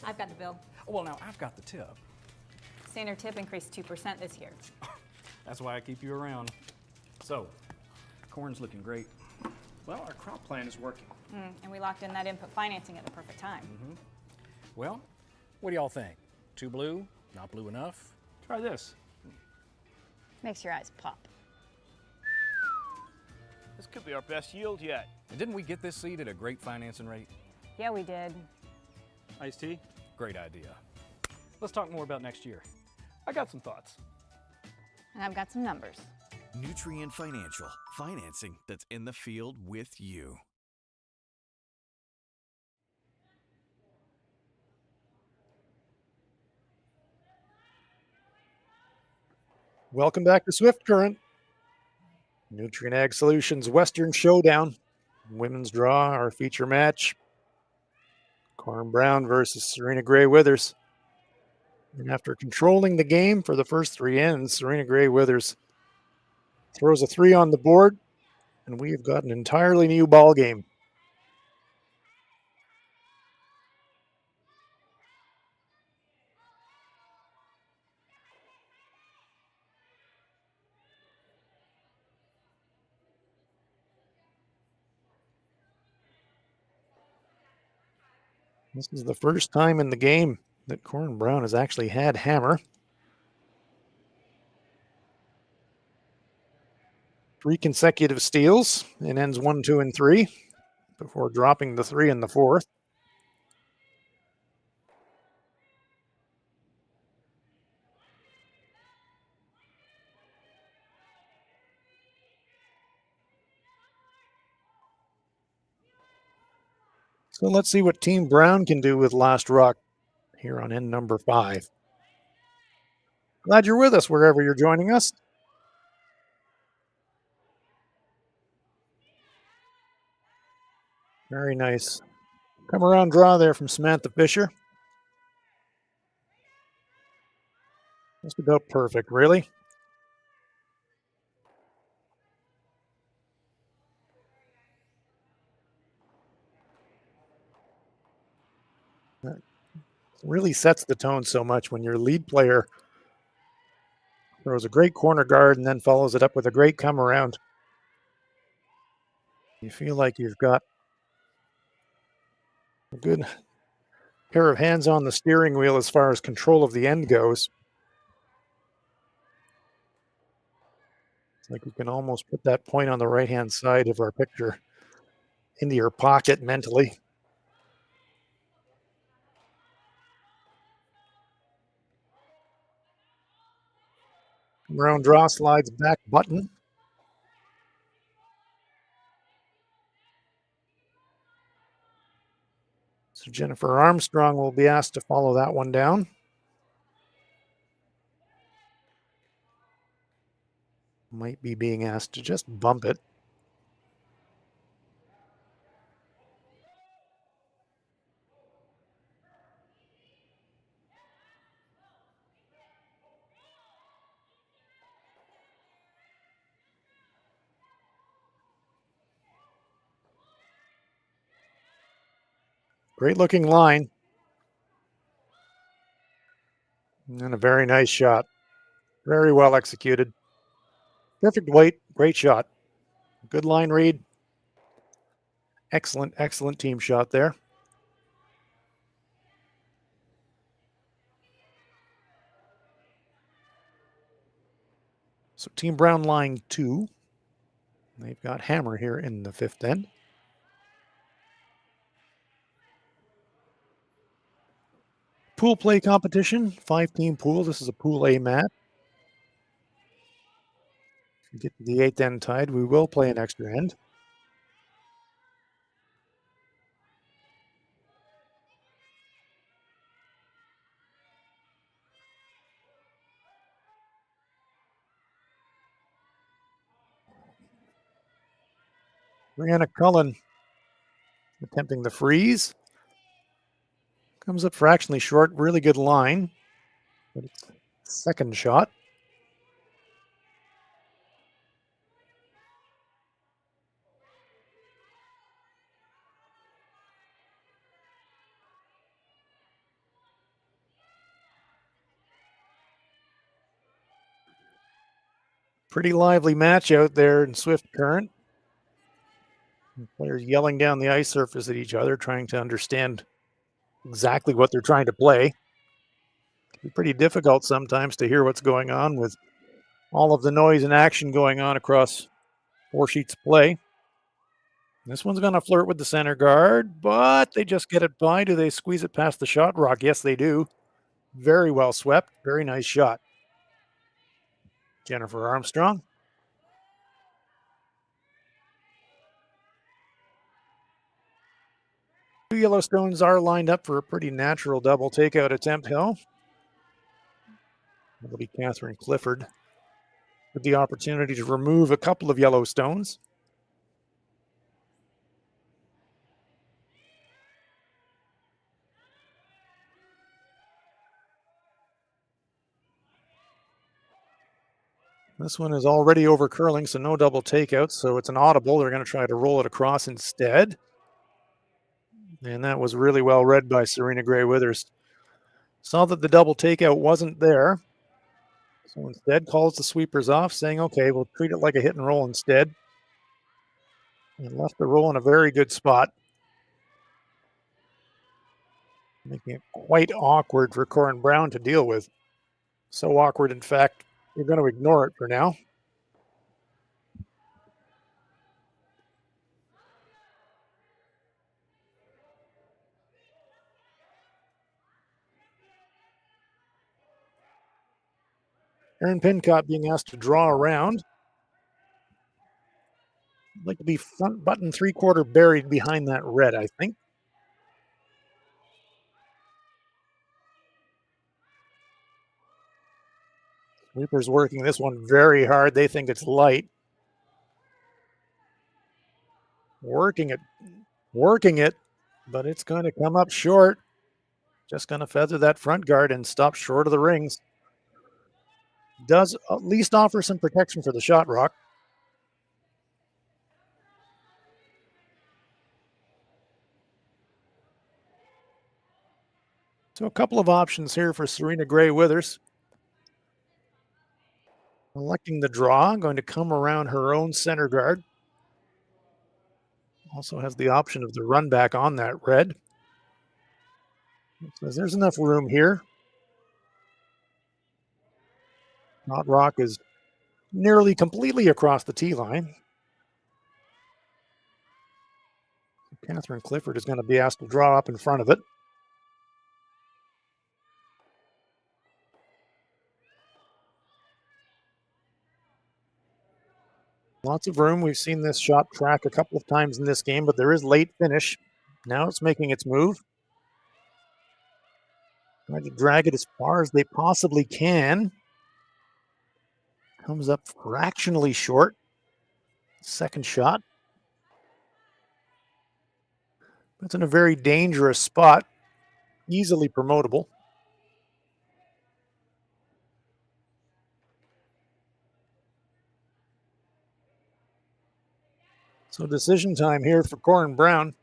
I've got the bill. Well, now I've got the tip. Standard tip increased 2% this year. That's why I keep you around. So, corn's looking great. Well, our crop plan is working. And we locked in that input financing at the perfect time. Well, what do y'all think? Too blue? Not blue enough? Try this. Makes your eyes pop. This could be our best yield yet. And didn't we get this seed at a great financing rate? Yeah, we did. Iced tea? Great idea. Let's talk more about next year. I got some thoughts. And I've got some numbers. Nutrien Financial. Financing that's in the field with you. Welcome back to Swift Current. Nutrien Ag Solutions Western Showdown. Women's draw, our feature match. Corryn Brown versus Serena Gray Withers. And after controlling the game for the first 3 ends, Serena Gray Withers throws a 3 on the board, and we've got an entirely new ball game. This is the first time in the game that Corryn Brown has actually had hammer. 3 consecutive steals and ends 1, 2, and 3 before dropping the 3 in the 4th. So let's see what Team Brown can do with Last Rock here on end number 5. Glad you're with us wherever you're joining us. Very nice. Come around draw there from Samantha Fisher. Just about perfect, really. That really sets the tone so much when your lead player throws a great corner guard and then follows it up with a great come around. You feel like you've got a good pair of hands on the steering wheel as far as control of the end goes. It's like you can almost put that point on the right-hand side of our picture into your pocket mentally. Round draw slides back button. So Jennifer Armstrong will be asked to follow that one down. Might be being asked to just bump it. Great looking line. And a very nice shot. Very well executed. Perfect weight. Great shot. Good line read. Excellent, excellent team shot there. So Team Brown line 2. They've got Hammer here in the 5th end. Pool play competition, 5-team pool. This is a Pool A mat. If we get to the 8th end tied, we will play an extra end. Brianna Cullen attempting the freeze. Comes up fractionally short. Really good line. But it's second shot. Pretty lively match out there in Swift Current. Players yelling down the ice surface at each other, trying to understand exactly what they're trying to play. It can be pretty difficult sometimes to hear what's going on with all of the noise and action going on across 4 sheets of play. This one's going to flirt with the center guard, but they just get it by. Do they squeeze it past the shot rock? Yes, they do. Very well swept. Very nice shot. Jennifer Armstrong. Two Yellowstones are lined up for a pretty natural double takeout attempt, Hill. It'll be Catherine Clifford with the opportunity to remove a couple of Yellowstones. This one is already over curling, so no double takeouts. So it's an audible. They're going to try to roll it across instead. And that was really well read by Serena Gray-Withers. Saw that the double takeout wasn't there. So instead calls the sweepers off, saying, okay, we'll treat it like a hit and roll instead. And left the roll in a very good spot. Making it quite awkward for Corryn Brown to deal with. So awkward, in fact, you're going to ignore it for now. Aaron Pincott being asked to draw around. Like to be front button 3/4 buried behind that red, I think. Sweeper's working this one very hard. They think it's light. Working it, but it's going to come up short. Just going to feather that front guard and stop short of the rings. Does at least offer some protection for the shot rock. So a couple of options here for Serena Gray Withers. Electing the draw, going to come around her own center guard. Also has the option of the run back on that red. Says there's enough room here. Shot rock is nearly completely across the tee line. Catherine Clifford is going to be asked to draw up in front of it. Lots of room. We've seen this shot track a couple of times in this game, but there is late finish. Now it's making its move. Trying to drag it as far as they possibly can. Comes up fractionally short. Second shot. It's in a very dangerous spot. Easily promotable. So decision time here for Corryn Brown.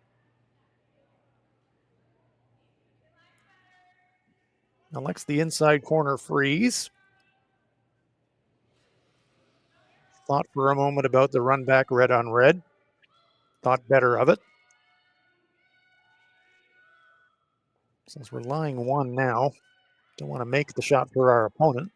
Elects the inside corner freeze. Thought for a moment about the run back red on red. Thought better of it. Since we're lying one now, don't want to make the shot for our opponent.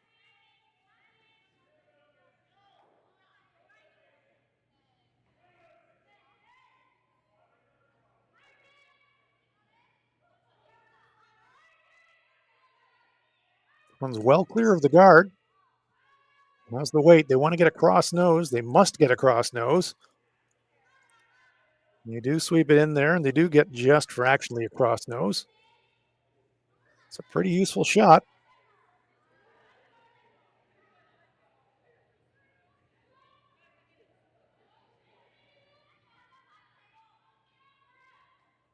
One's well clear of the guard. How's the weight? They want to get across nose. They must get across nose. You do sweep it in there, and they do get just fractionally across nose. It's a pretty useful shot.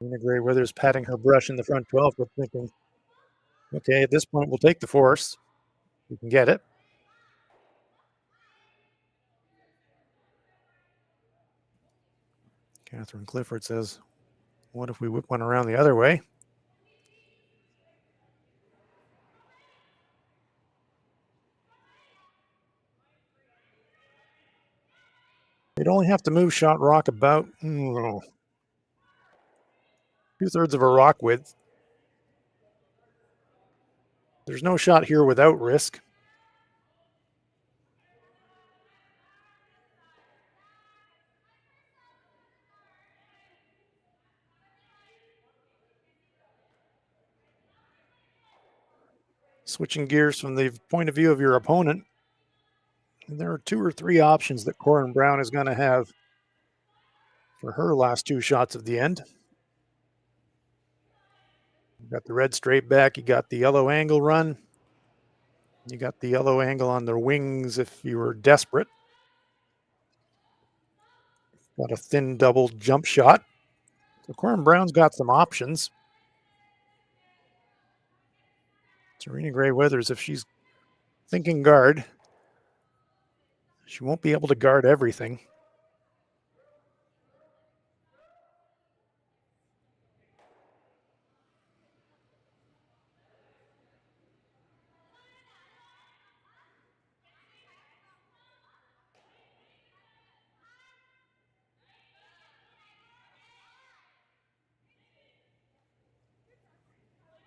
Serena Gray Withers patting her brush in the front 12, but thinking, okay, at this point, we'll take the force. We can get it. Catherine Clifford says, what if we whip one around the other way? They'd only have to move shot rock about 2/3 of a rock width. There's no shot here without risk. Switching gears from the point of view of your opponent, there are 2 or 3 options that Corryn Brown is going to have for her last 2 shots of the end. You got the red straight back, you got the yellow angle run, you got the yellow angle on the wings if you were desperate. Got a thin double jump shot. So Corryn Brown's got some options. Serena Gray Withers, if she's thinking guard, she won't be able to guard everything.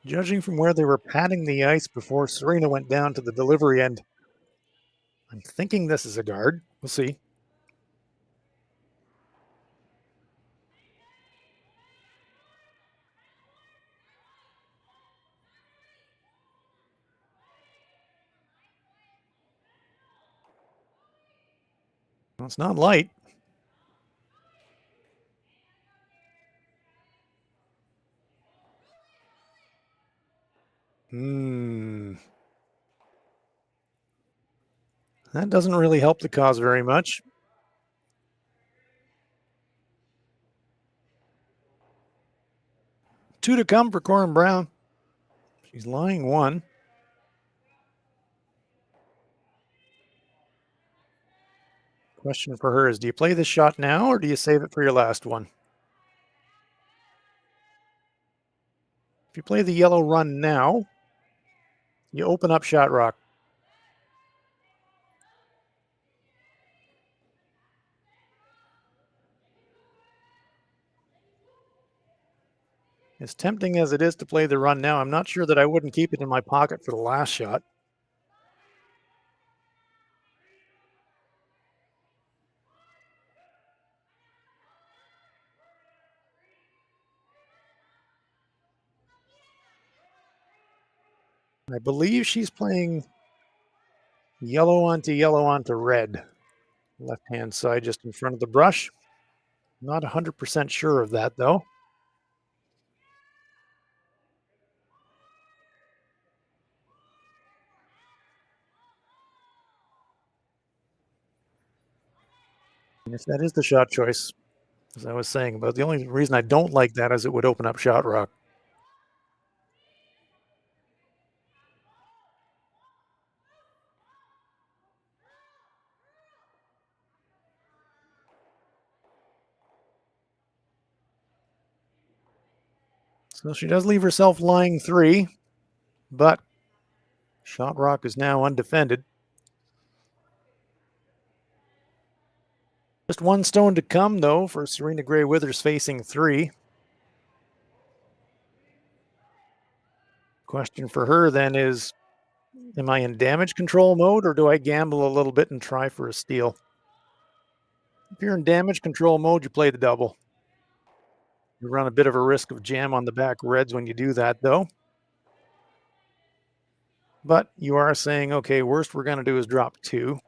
Judging from where they were patting the ice before Serena went down to the delivery end, I'm thinking this is a guard. We'll see. it's not light. That doesn't really help the cause very much. Two to come for Corryn Brown. She's lying one. Question for her is, do you play this shot now or do you save it for your last one? If you play the yellow run now, you open up shot rock. As tempting as it is to play the run now, I'm not sure that I wouldn't keep it in my pocket for the last shot. I believe she's playing yellow onto red. Left-hand side just in front of the brush. Not 100% sure of that, though. And if that is the shot choice, as I was saying, but the only reason I don't like that is it would open up shot rock. So she does leave herself lying three, but shot rock is now undefended. Just one stone to come, though, for Serena Gray Withers facing three. Question for her then is, am I in damage control mode or do I gamble a little bit and try for a steal? If you're in damage control mode, you play the double. You run a bit of a risk of jam on the back reds when you do that, though. But you are saying, okay, worst we're going to do is drop two.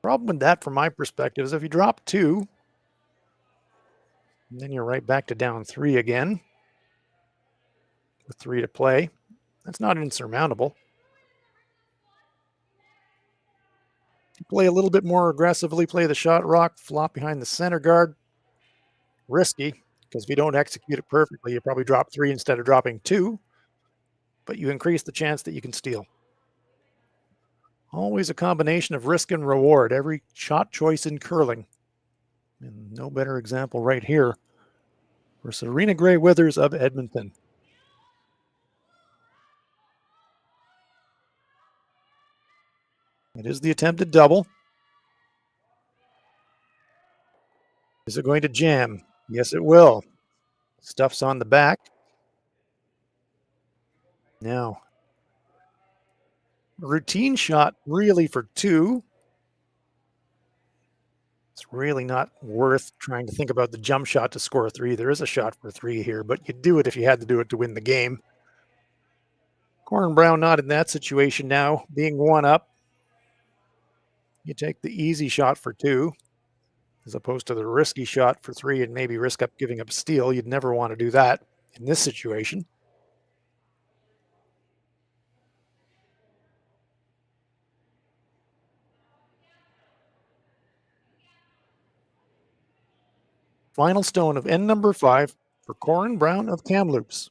Problem with that, from my perspective, is if you drop two, and then you're right back to down three again, with three to play. That's not insurmountable. You play a little bit more aggressively, play the shot rock, flop behind the center guard. Risky, because if you don't execute it perfectly, you probably drop three instead of dropping two, but you increase the chance that you can steal. Always a combination of risk and reward, every shot choice in curling. And no better example right here for Serena Gray Withers of Edmonton. It is the attempted double. Is it going to jam? Yes, it will. Stuff's on the back. Now, routine shot really for two. It's really not worth trying to think about the jump shot to score three. There is a shot for three here, but you'd do it if you had to do it to win the game. Corryn Brown not in that situation now, being one up. You take the easy shot for two, as opposed to the risky shot for three and maybe risk up giving up steal. You'd never want to do that in this situation. Final stone of end number 5 for Corryn Brown of Kamloops.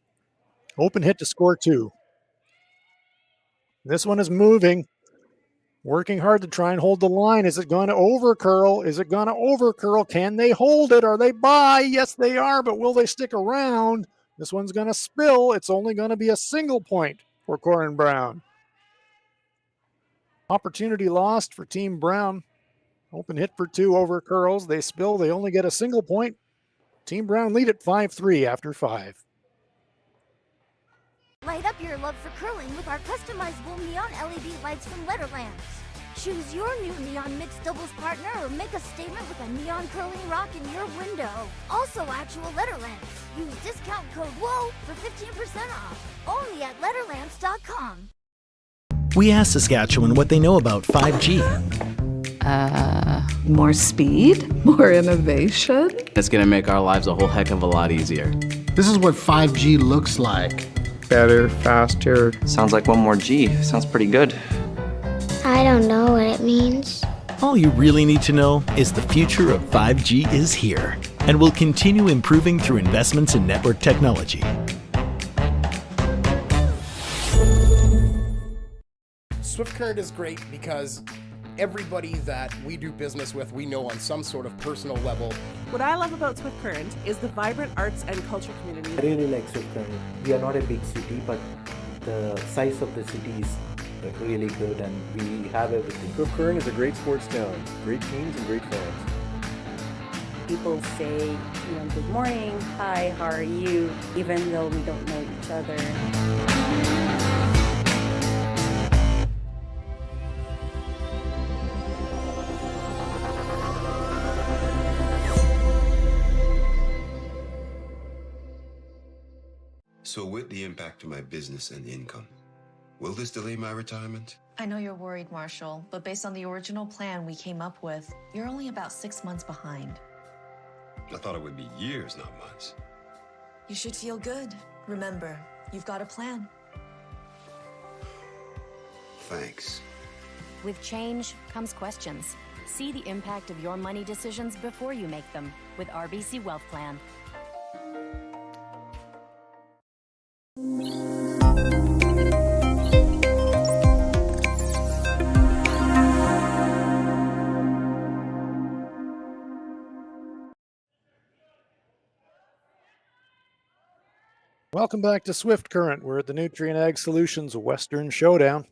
Open hit to score two. This one is moving, working hard to try and hold the line. Is it going to overcurl? Is it going to overcurl? Can they hold it? Are they by? Yes, they are, but will they stick around? This one's going to spill. It's only going to be a single point for Corryn Brown. Opportunity lost for Team Brown. Open hit for two, over curls. They spill. They only get a single point. Team Brown lead at 5-3 after 5. Light up your love for curling with our customizable neon LED lights from Letterlands. Choose your new neon mixed doubles partner or make a statement with a neon curling rock in your window. Also actual Letterlands. Use discount code WHOA for 15% off. Only at Letterlands.com. We asked Saskatchewan what they know about 5G. More speed, more innovation. It's going to make our lives a whole heck of a lot easier. This is what 5G looks like. Better, faster. Sounds like one more G. Sounds pretty good. I don't know what it means. All you really need to know is the future of 5G is here and will continue improving through investments in network technology. Swift Current is great because everybody that we do business with, we know on some sort of personal level. What I love about Swift Current is the vibrant arts and culture community. I really like Swift Current. We are not a big city, but the size of the city is really good and we have everything. Swift Current is a great sports town, great teams and great fans. People say, good morning, hi, how are you, even though we don't know each other. So with the impact to my business and income, will this delay my retirement? I know you're worried, Marshall, but based on the original plan we came up with, you're only about 6 months behind. I thought it would be years, not months. You should feel good. Remember, you've got a plan. Thanks. With change comes questions. See the impact of your money decisions before you make them with RBC Wealth Plan. Welcome back to Swift Current. We're at the Nutrien Ag Solutions Western Showdown.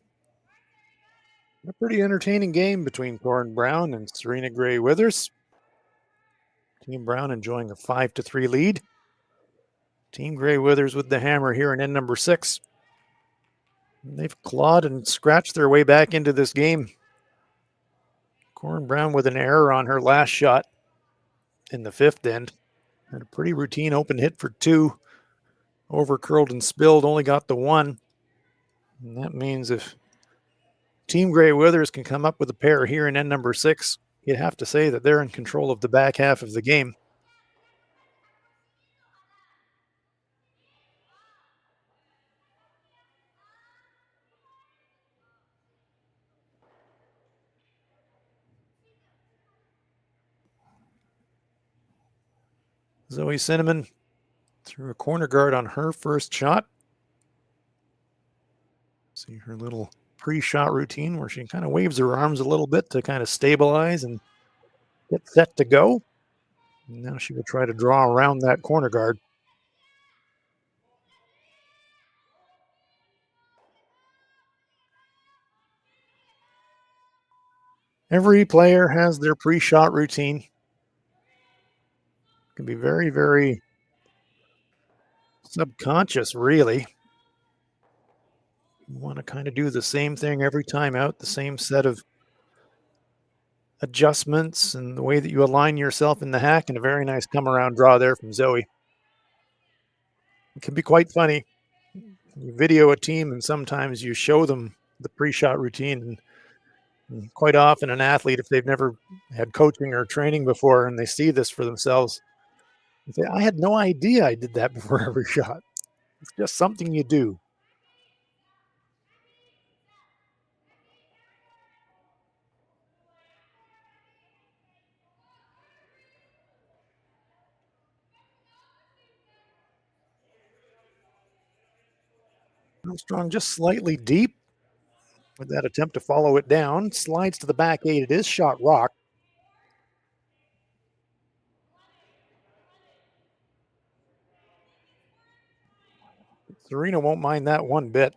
A pretty entertaining game between Corryn Brown and Serena Gray Withers. Team Brown enjoying a 5-3 lead. Team Gray Withers with the hammer here in end number 6. And they've clawed and scratched their way back into this game. Corryn Brown with an error on her last shot in the 5th end. Had a pretty routine open hit for 2. Overcurled and spilled, only got the 1. And that means if Team Gray Withers can come up with a pair here in end number 6, you'd have to say that they're in control of the back half of the game. Zoe Cinnamon threw a corner guard on her first shot. See her little pre-shot routine where she kind of waves her arms a little bit to kind of stabilize and get set to go. And now she will try to draw around that corner guard. Every player has their pre-shot routine. It can be very, very subconscious, really. You want to kind of do the same thing every time out, the same set of adjustments and the way that you align yourself in the hack, and a very nice come around draw there from Zoe. It can be quite funny. You video a team and sometimes you show them the pre-shot routine, and quite often an athlete, if they've never had coaching or training before and they see this for themselves, they say, I had no idea I did that before every shot. It's just something you do. Armstrong just slightly deep with that attempt to follow it down. Slides to the back 8. It is shot rock. Serena won't mind that one bit.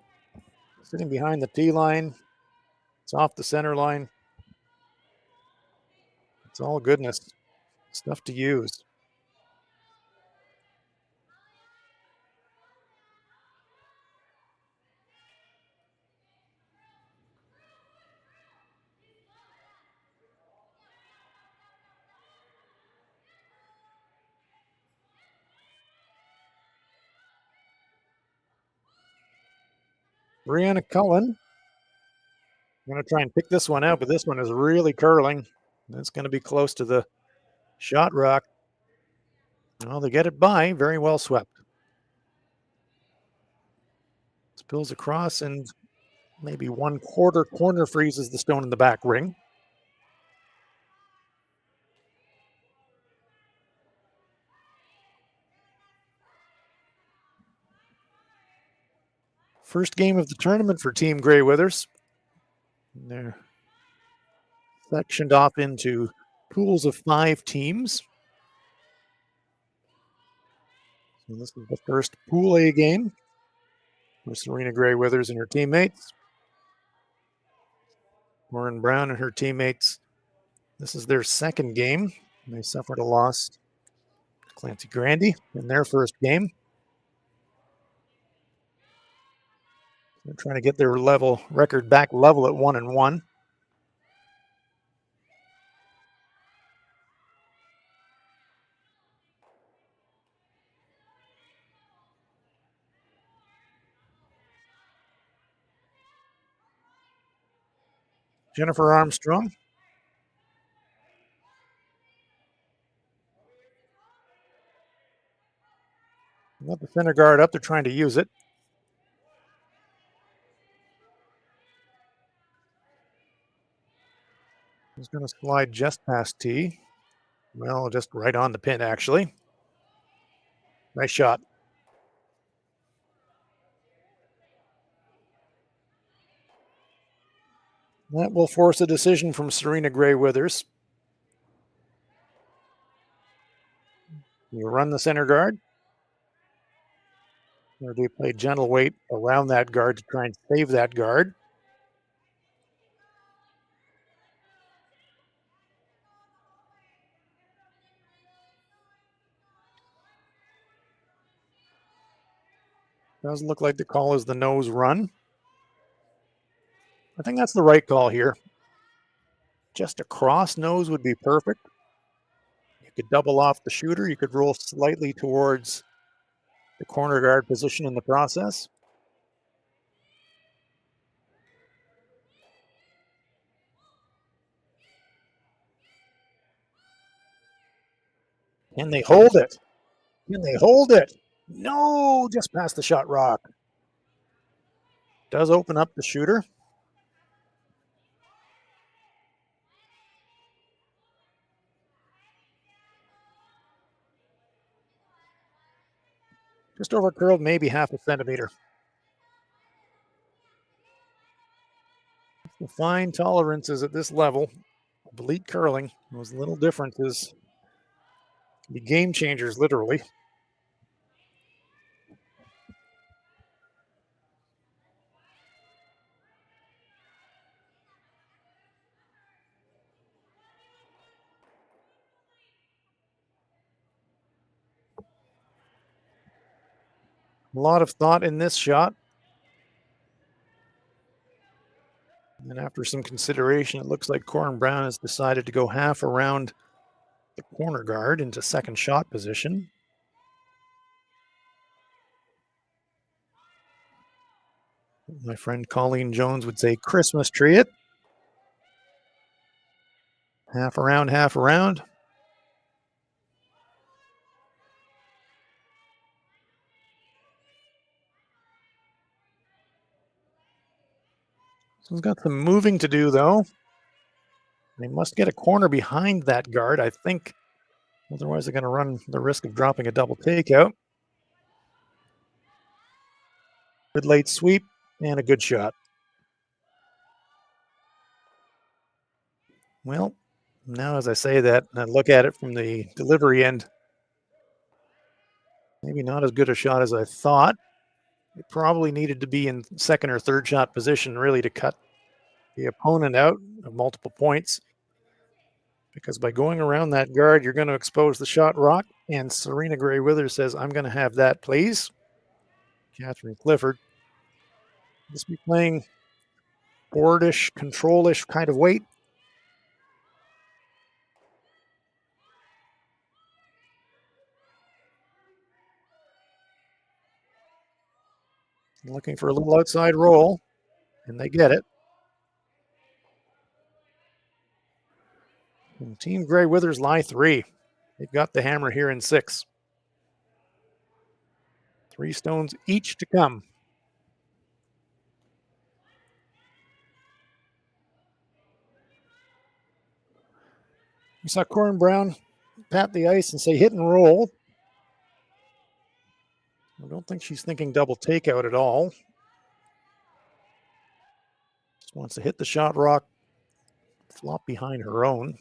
Sitting behind the tee line. It's off the center line. It's all goodness. Stuff to use. Brianna Cullen I'm going to try and pick this one out, but this one is really curling. That's going to be close to the shot rock. Well, they get it by. Very well swept. Spills across and maybe 1/4 corner freezes the stone in the back ring. First game of the tournament for Team Grey Withers. They're sectioned off into pools of 5 teams. So this is the first Pool A game for Serena Grey Withers and her teammates. Corryn Brown and her teammates. This is their second game. They suffered a loss to Clancy Grandy in their first game. They're trying to get their record back level at 1-1. Jennifer Armstrong. Got the center guard up. They're trying to use it. He's going to slide just past T. Well, just right on the pin, actually. Nice shot. That will force a decision from Serena Grey Withers. You run the center guard, or do you play gentle weight around that guard to try and save that guard? Doesn't look like the call is the nose run. I think that's the right call here. Just a cross nose would be perfect. You could double off the shooter. You could roll slightly towards the corner guard position in the process. Can they hold it? Can they hold it? No, just past the shot rock. Does open up the shooter. Just over curled, maybe half a centimeter. The fine tolerances at this level of elite curling, those little differences, can be game changers, literally. A lot of thought in this shot. And after some consideration, it looks like Corryn Brown has decided to go half around the corner guard into second shot position. My friend Colleen Jones would say Christmas tree it. Half around, half around. So he's got some moving to do, though. They must get a corner behind that guard, I think. Otherwise, they're going to run the risk of dropping a double takeout. Good late sweep and a good shot. Well, now as I say that and I look at it from the delivery end, maybe not as good a shot as I thought. It probably needed to be in second or third shot position really to cut the opponent out of multiple points. Because by going around that guard, you're going to expose the shot rock. And Serena Grey Withers says, I'm going to have that, please. Catherine Clifford. Just be playing boardish, control-ish kind of weight. Looking for a little outside roll, and they get it. And Team Grey Withers lie 3. They've got the hammer here in 6. 3 stones each to come. We saw Corryn Brown pat the ice and say hit and roll. I don't think she's thinking double takeout at all. Just wants to hit the shot rock, flop behind her own.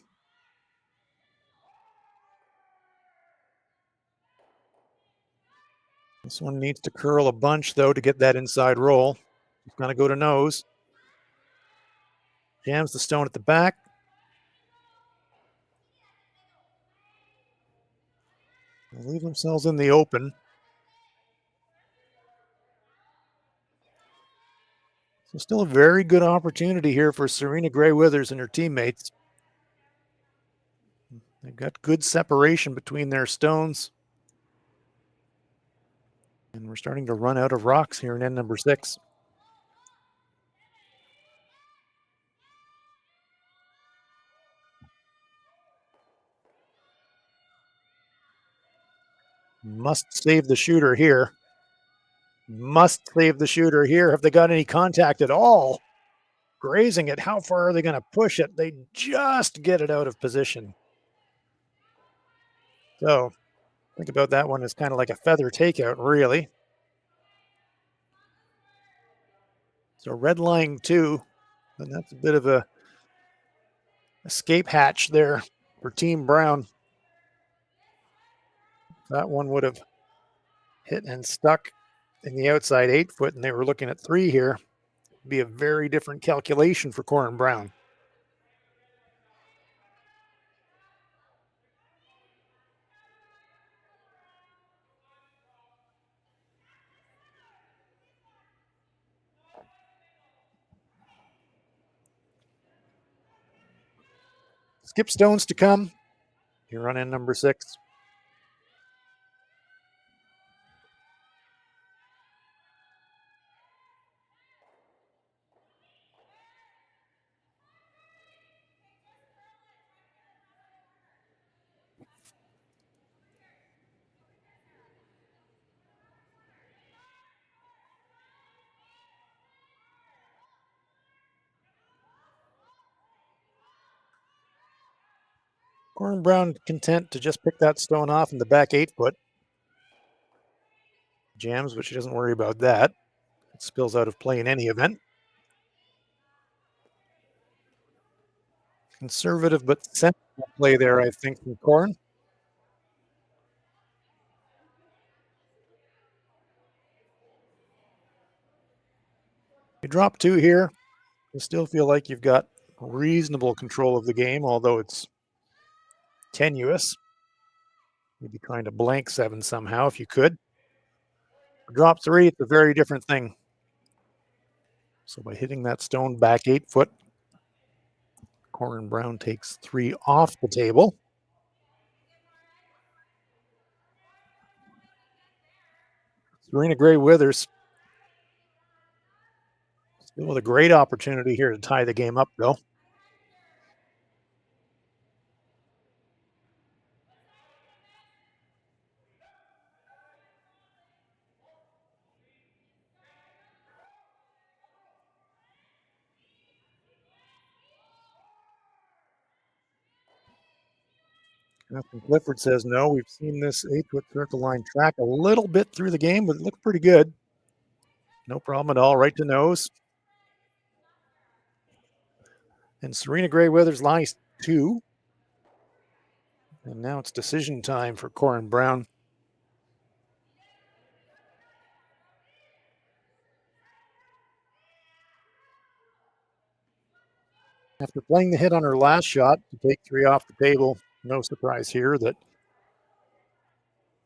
This one needs to curl a bunch, though, to get that inside roll. She's going to go to nose. Jams the stone at the back. They leave themselves in the open. So still a very good opportunity here for Serena Grey Withers and her teammates. They've got good separation between their stones. And we're starting to run out of rocks here in end number 6. Must save the shooter here. Must save the shooter here. Have they got any contact at all? Grazing it. How far are they going to push it? They just get it out of position. So think about that one as kind of like a feather takeout, really. So red line 2, and that's a bit of a escape hatch there for Team Brown. That one would have hit and stuck in the outside 8-foot, and they were looking at 3 here. It'd be a very different calculation for Corryn Brown. Skip stones to come. You're on end number 6. Corryn Brown content to just pick that stone off in the back 8-foot. Jams, but she doesn't worry about that. It spills out of play in any event. Conservative but sensible play there, I think, from Corryn. You drop 2 here. You still feel like you've got reasonable control of the game, although it's tenuous. Maybe trying to blank 7 somehow if you could. Drop 3, it's a very different thing. So by hitting that stone back 8-foot, Corryn Brown takes 3 off the table. Serena Grey Withers still with a great opportunity here to tie the game up, though. Nathan Clifford says no. We've seen this 8-foot circle line track a little bit through the game, but it looked pretty good. No problem at all. Right to nose. And Serena Grey Withers lies 2. And now it's decision time for Corryn Brown. After playing the hit on her last shot to take 3 off the table, no surprise here that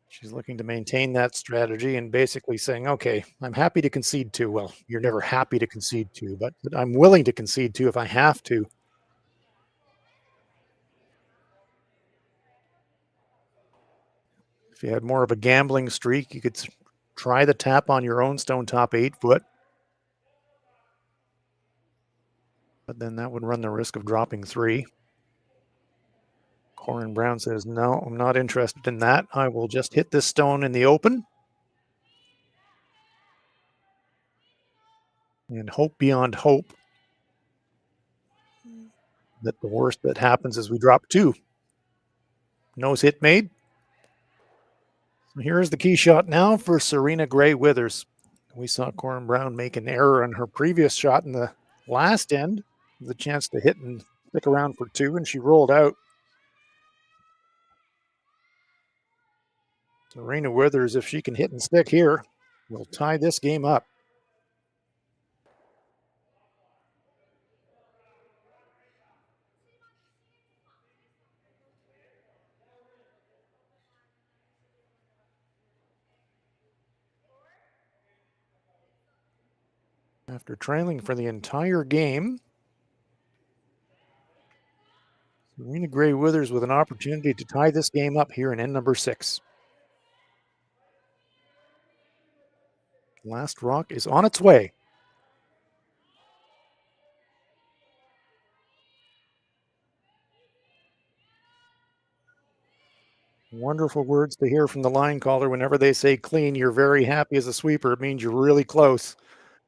she's looking to maintain that strategy and basically saying, okay, I'm happy to concede 2. Well, you're never happy to concede 2, but I'm willing to concede 2 if I have to. If you had more of a gambling streak, you could try the tap on your own stone top 8-foot. But then that would run the risk of dropping 3. Corryn Brown says, no, I'm not interested in that. I will just hit this stone in the open and hope beyond hope that the worst that happens is we drop 2. Nose hit made. So here's the key shot now for Serena Gray Withers. We saw Corryn Brown make an error on her previous shot in the last end, the chance to hit and stick around for 2, and she rolled out. Serena Withers, if she can hit and stick here, will tie this game up. After trailing for the entire game, Serena Gray Withers with an opportunity to tie this game up here in end number 6. Last rock is on its way. Wonderful words to hear from the line caller. Whenever they say clean, you're very happy as a sweeper. It means you're really close.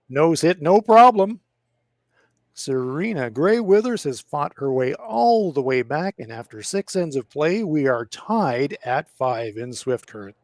Nose hit, no problem. Serena Gray Withers has fought her way all the way back, and after 6 ends of play, we are tied at 5 in Swift Current.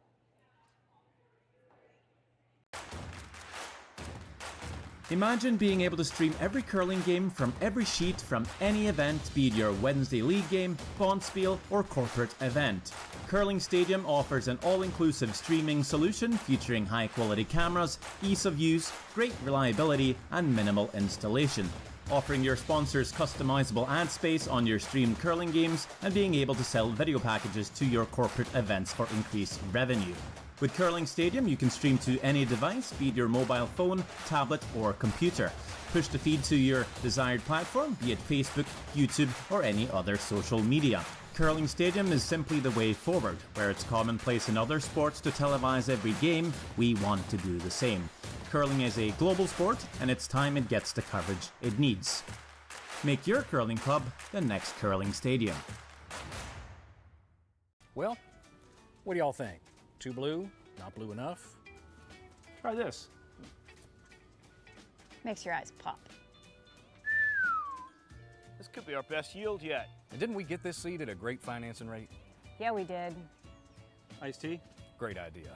Imagine being able to stream every curling game from every sheet from any event, be it your Wednesday league game, bonspiel, or corporate event. Curling Stadium offers an all-inclusive streaming solution featuring high-quality cameras, ease of use, great reliability, and minimal installation. Offering your sponsors customizable ad space on your streamed curling games and being able to sell video packages to your corporate events for increased revenue. With Curling Stadium, you can stream to any device, be it your mobile phone, tablet, or computer. Push the feed to your desired platform, be it Facebook, YouTube, or any other social media. Curling Stadium is simply the way forward. Where it's commonplace in other sports to televise every game, we want to do the same. Curling is a global sport, and it's time it gets the coverage it needs. Make your curling club the next Curling Stadium. Well, what do y'all think? Too blue? Not blue enough? Try this. Makes your eyes pop. This could be our best yield yet. And didn't we get this seed at a great financing rate? Yeah, we did. Iced tea? Great idea.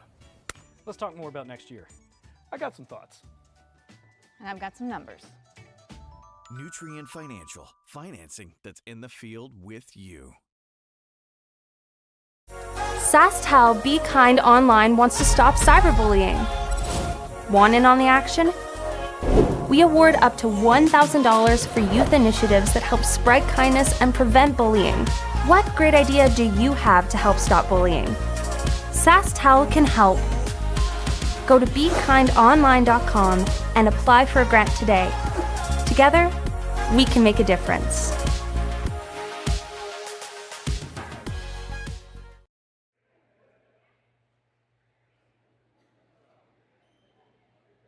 Let's talk more about next year. I got some thoughts. And I've got some numbers. Nutrien Financial, financing that's in the field with you. SaskTel Be Kind Online wants to stop cyberbullying. Want in on the action? We award up to $1,000 for youth initiatives that help spread kindness and prevent bullying. What great idea do you have to help stop bullying? SaskTel can help. Go to BeKindOnline.com and apply for a grant today. Together, we can make a difference.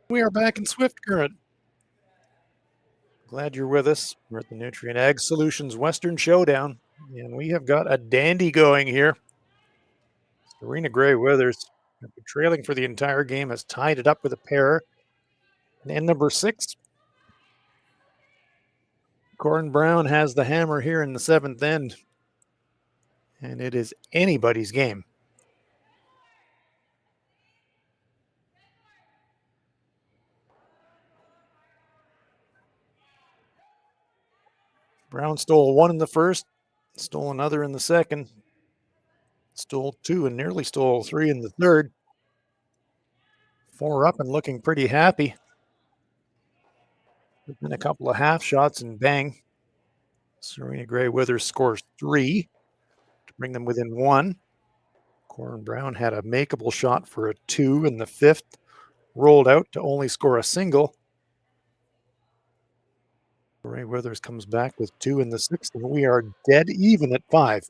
We are back in Swift Current. Glad you're with us. We're at the Nutrien Ag Solutions Western Showdown, and we have got a dandy going here. Serena Gray Withers, after trailing for the entire game, has tied it up with a pair. And end number 6, Corryn Brown has the hammer here in the 7th end, and it is anybody's game. Brown stole 1 in the first, stole another in the second, stole 2 and nearly stole 3 in the third. 4 up and looking pretty happy. There's been a couple of half shots and bang. Serena Gray Withers scores 3 to bring them within 1. Corryn Brown had a makeable shot for a 2 in the 5th, rolled out to only score a single. Gray Withers comes back with 2 in the 6th, and we are dead even at 5.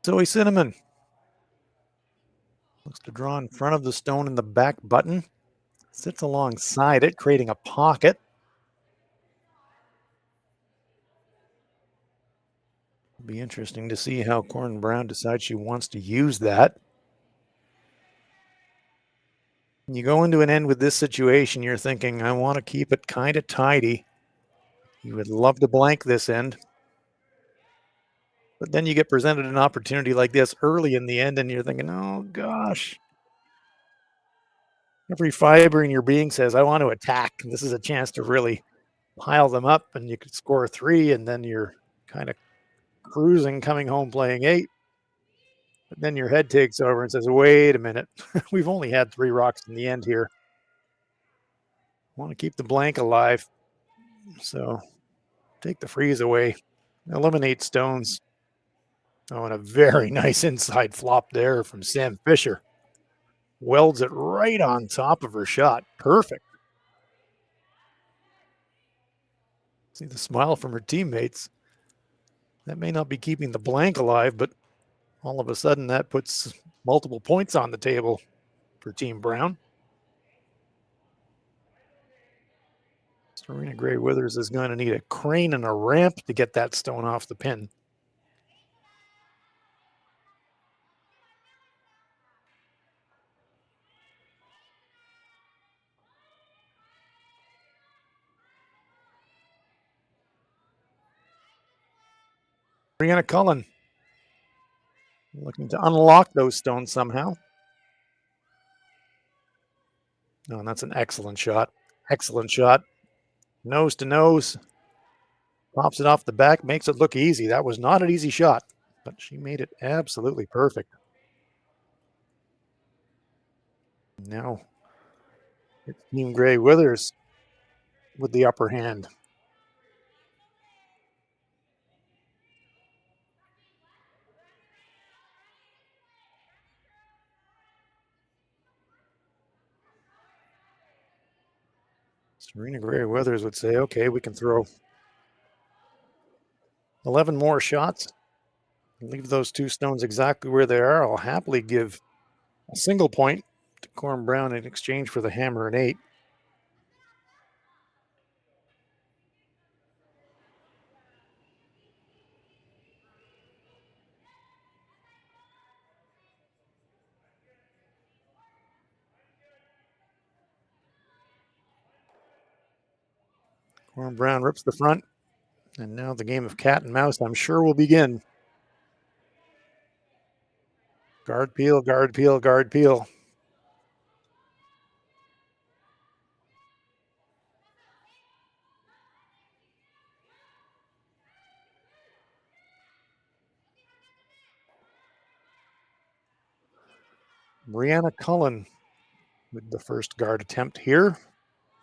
Soy Cinnamon looks to draw in front of the stone in the back button. Sits alongside it, creating a pocket. It'll be interesting to see how Corryn Brown decides she wants to use that. When you go into an end with this situation, you're thinking, I want to keep it kind of tidy. You would love to blank this end. But then you get presented an opportunity like this early in the end, and you're thinking, oh gosh. Every fiber in your being says, I want to attack. And this is a chance to really pile them up, and you could score 3, and then you're kind of cruising, coming home playing 8. But then your head takes over and says, wait a minute. We've only had 3 rocks in the end here. I want to keep the blank alive. So take the freeze away. Eliminate stones. Oh, and a very nice inside flop there from Sam Fisher. Welds it right on top of her shot. Perfect. See the smile from her teammates. That may not be keeping the blank alive, but all of a sudden that puts multiple points on the table for Team Brown. Serena Gray Withers is going to need a crane and a ramp to get that stone off the pin. Brianna Cullen looking to unlock those stones somehow. Oh, and that's an excellent shot. Excellent shot. Nose to nose. Pops it off the back, makes it look easy. That was not an easy shot, but she made it absolutely perfect. Now it's Team Gray Withers with the upper hand. Serena Gray Withers would say, okay, we can throw 11 more shots. Leave those 2 stones exactly where they are. I'll happily give a single point to Corryn Brown in exchange for the hammer and 8. Corryn Brown rips the front. And now the game of cat and mouse, I'm sure, will begin. Guard peel, guard peel, guard peel. Brianna Cullen with the first guard attempt here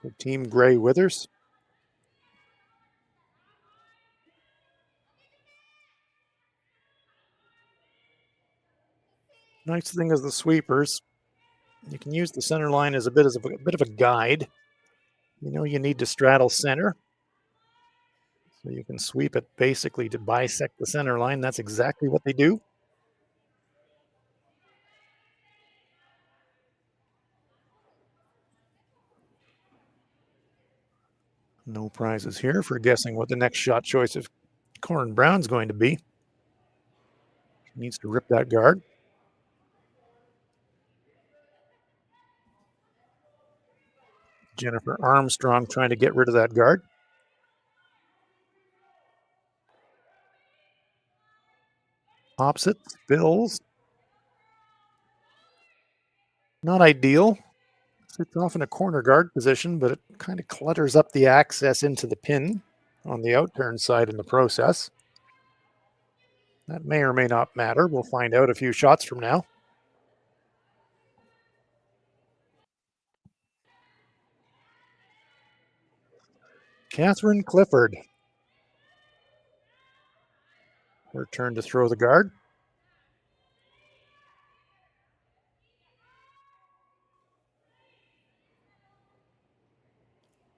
for Team Gray Withers. Nice thing is the sweepers. You can use the center line as a bit of a guide. You know you need to straddle center. So you can sweep it basically to bisect the center line. That's exactly what they do. No prizes here for guessing what the next shot choice of Corryn Brown's going to be. She needs to rip that guard. Jennifer Armstrong trying to get rid of that guard. Pops it, spills. Not ideal. Sits off in a corner guard position, but it kind of clutters up the access into the pin on the outturn side in the process. That may or may not matter. We'll find out a few shots from now. Catherine Clifford. Her turn to throw the guard.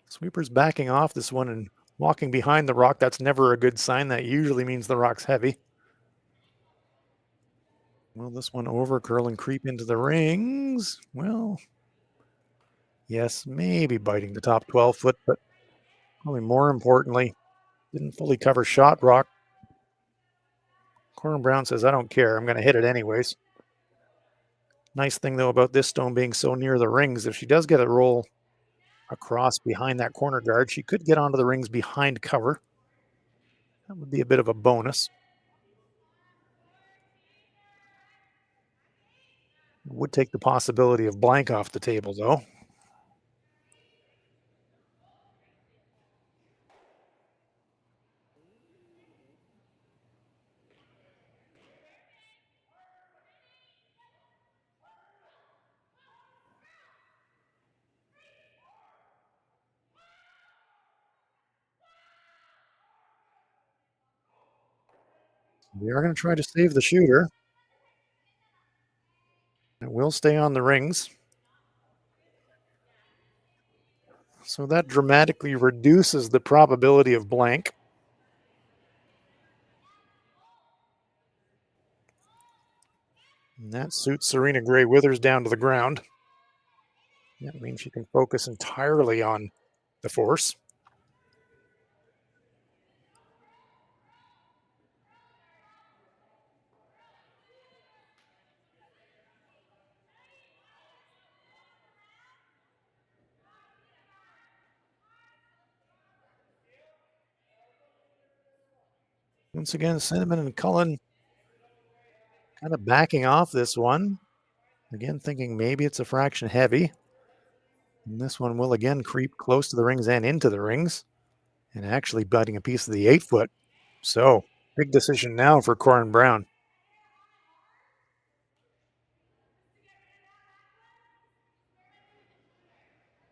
Sweeper's backing off this one and walking behind the rock. That's never a good sign. That usually means the rock's heavy. Will this one over curl and creep into the rings? Well, yes, maybe biting the top 12 foot, but probably more importantly, didn't fully cover shot rock. Corryn Brown says, I don't care. I'm going to hit it anyways. Nice thing, though, about this stone being so near the rings, if she does get a roll across behind that corner guard, she could get onto the rings behind cover. That would be a bit of a bonus. It would take the possibility of blank off the table, though. We are going to try to save the shooter. It will stay on the rings. So that dramatically reduces the probability of blank. And that suits Serena Gray Withers down to the ground. That means she can focus entirely on the force. Once again, Cinnamon and Cullen kind of backing off this one. Again, thinking maybe it's a fraction heavy. And this one will again creep close to the rings and into the rings. And actually biting a piece of the 8 foot. So, big decision now for Corryn Brown.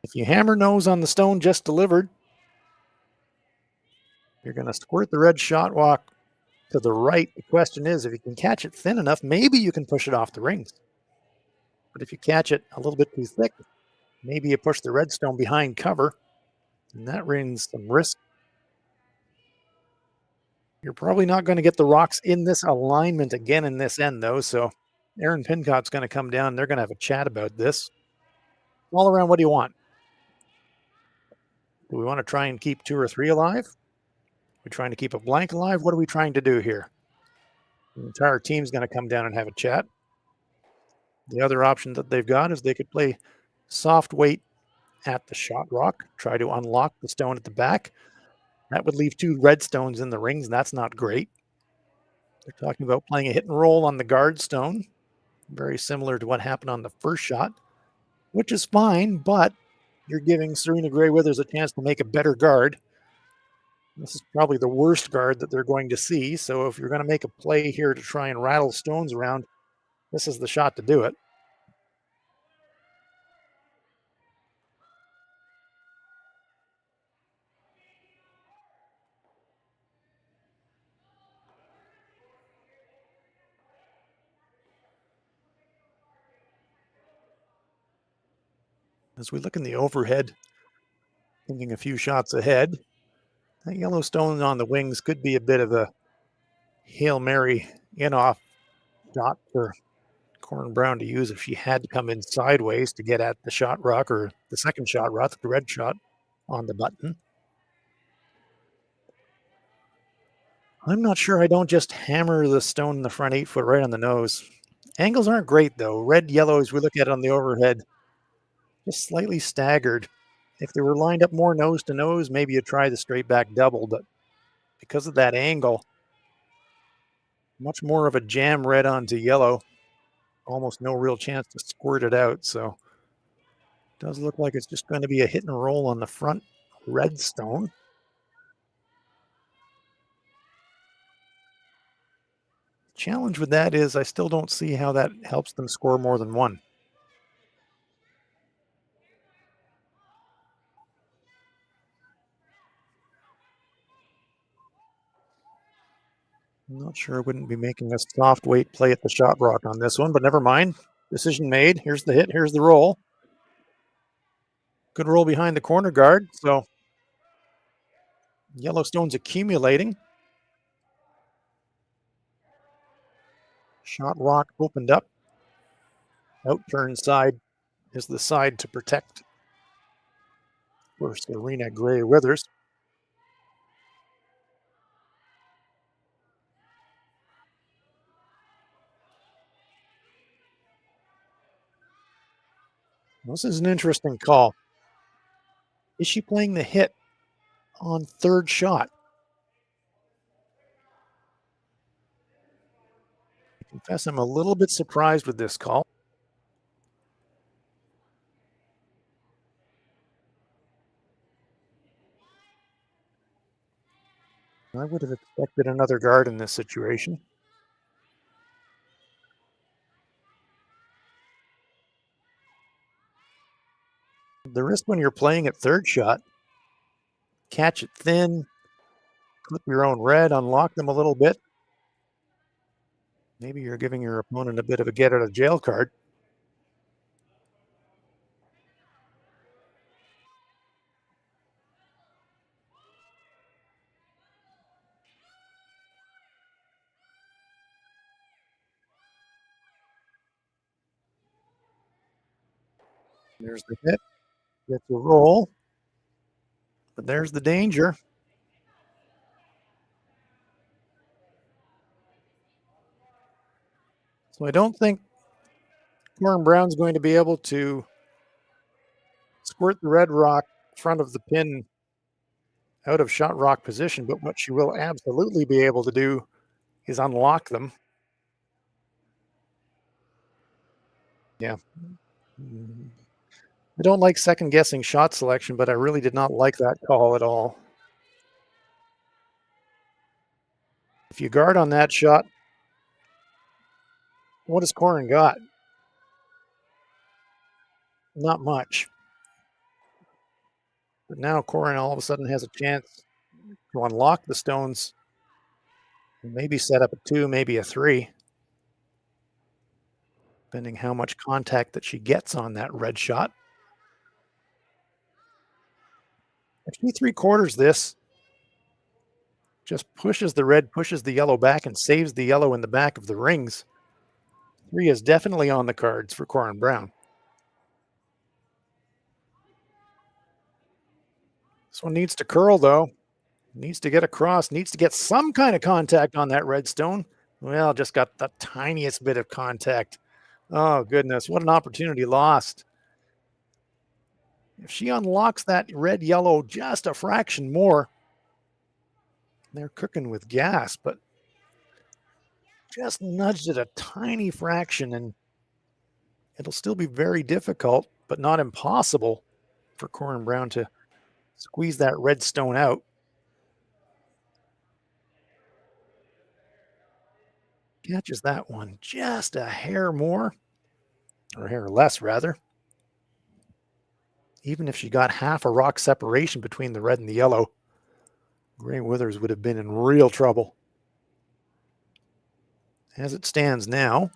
If you hammer nose on the stone just delivered, you're going to squirt the red shot walk to the right. The question is, if you can catch it thin enough, maybe you can push it off the rings. But if you catch it a little bit too thick, maybe you push the red stone behind cover, and that brings some risk. You're probably not going to get the rocks in this alignment again in this end, though, so Aaron Pincott's going to come down. They're going to have a chat about this. All around, what do you want? Do we want to try and keep 2 or 3 alive? Are we trying to keep a blank alive? What are we trying to do here? The entire team's going to come down and have a chat. The other option that they've got is they could play soft weight at the shot rock, try to unlock the stone at the back. That would leave 2 red stones in the rings, and that's not great. They're talking about playing a hit and roll on the guard stone, very similar to what happened on the first shot, which is fine, but you're giving Serena Gray Withers a chance to make a better guard. This is probably the worst guard that they're going to see, so if you're going to make a play here to try and rattle stones around, this is the shot to do it. As we look in the overhead, thinking a few shots ahead, that yellow stone on the wings could be a bit of a Hail Mary in-off shot for Corryn Brown to use if she had to come in sideways to get at the shot rock or the second shot rock, the red shot on the button. I'm not sure I don't just hammer the stone in the front 8 foot right on the nose. Angles aren't great, though. Red, yellow, as we look at it on the overhead, just slightly staggered. If they were lined up more nose to nose, maybe you'd try the straight back double, but because of that angle, much more of a jam red onto yellow. Almost no real chance to squirt it out, so it does look like it's just going to be a hit and roll on the front red stone. Challenge with that is I still don't see how that helps them score more than 1. I'm not sure I wouldn't be making a soft weight play at the shot rock on this one, but never mind. Decision made. Here's the hit. Here's the roll. Good roll behind the corner guard. So Yellowstone's accumulating. Shot rock opened up. Outturn side is the side to protect for Serena Gray Withers. This is an interesting call. Is she playing the hit on third shot? I confess I'm a little bit surprised with this call. I would have expected another guard in this situation. The risk when you're playing at third shot, catch it thin, clip your own red, unlock them a little bit. Maybe you're giving your opponent a bit of a get out of jail card. There's the hit, gets a roll, but there's the danger. So I don't think Corryn Brown's going to be able to squirt the red rock front of the pin out of shot rock position, but what she will absolutely be able to do is unlock them. Yeah. I don't like second guessing shot selection, but I really did not like that call at all. If you guard on that shot, what has Corryn got? Not much. But now Corryn all of a sudden has a chance to unlock the stones and maybe set up a 2, maybe a 3, depending how much contact that she gets on that red shot. If she 3/4 this, just pushes the red, pushes the yellow back, and saves the yellow in the back of the rings, 3 is definitely on the cards for Corryn Brown. This one needs to curl, though. Needs to get across, needs to get some kind of contact on that red stone. Well, just got the tiniest bit of contact. Oh, goodness. What an opportunity lost. If she unlocks that red-yellow just a fraction more, they're cooking with gas, but just nudged it a tiny fraction, and it'll still be very difficult, but not impossible for Corryn Brown to squeeze that red stone out. Catches that one just a hair more, or a hair less, rather. Even if she got half a rock separation between the red and the yellow, Gray Withers would have been in real trouble. As it stands now,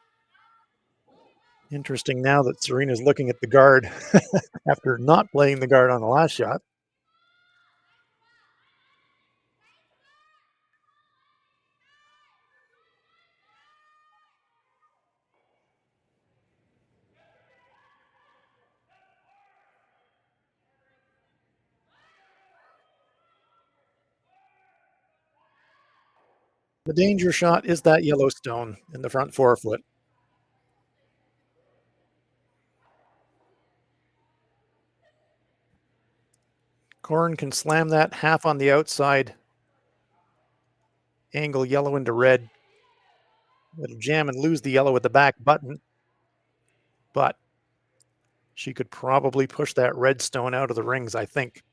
interesting now that Serena's looking at the guard after not playing the guard on the last shot. The danger shot is that yellow stone in the front forefoot. Corryn can slam that half on the outside, angle yellow into red. It'll jam and lose the yellow at the back button, but she could probably push that red stone out of the rings, I think.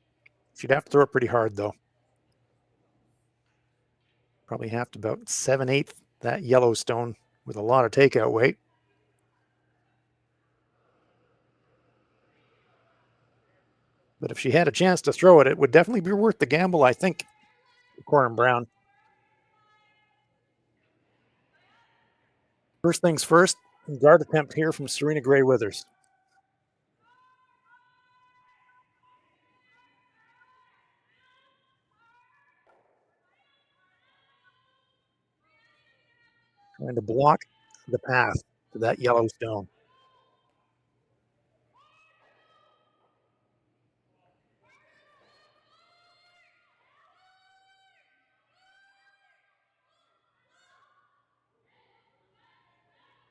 She'd have to throw it pretty hard, though. Probably have to about 7/8 that yellow stone with a lot of takeout weight. But if she had a chance to throw it, it would definitely be worth the gamble, I think, for Corryn Brown. First things first, guard attempt here from Serena Gray Withers. Trying to block the path to that yellow stone.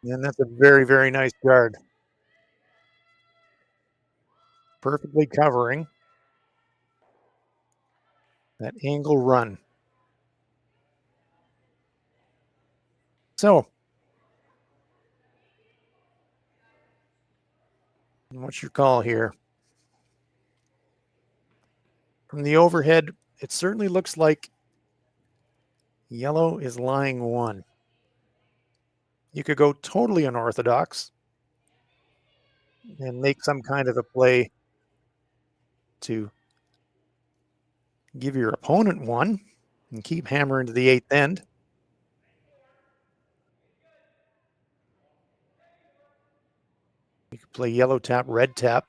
And that's a very, very nice guard. Perfectly covering that angle run. So, what's your call here? From the overhead, it certainly looks like yellow is lying one. You could go totally unorthodox and make some kind of a play to give your opponent one and keep hammering to the eighth end. You could play yellow tap, red tap,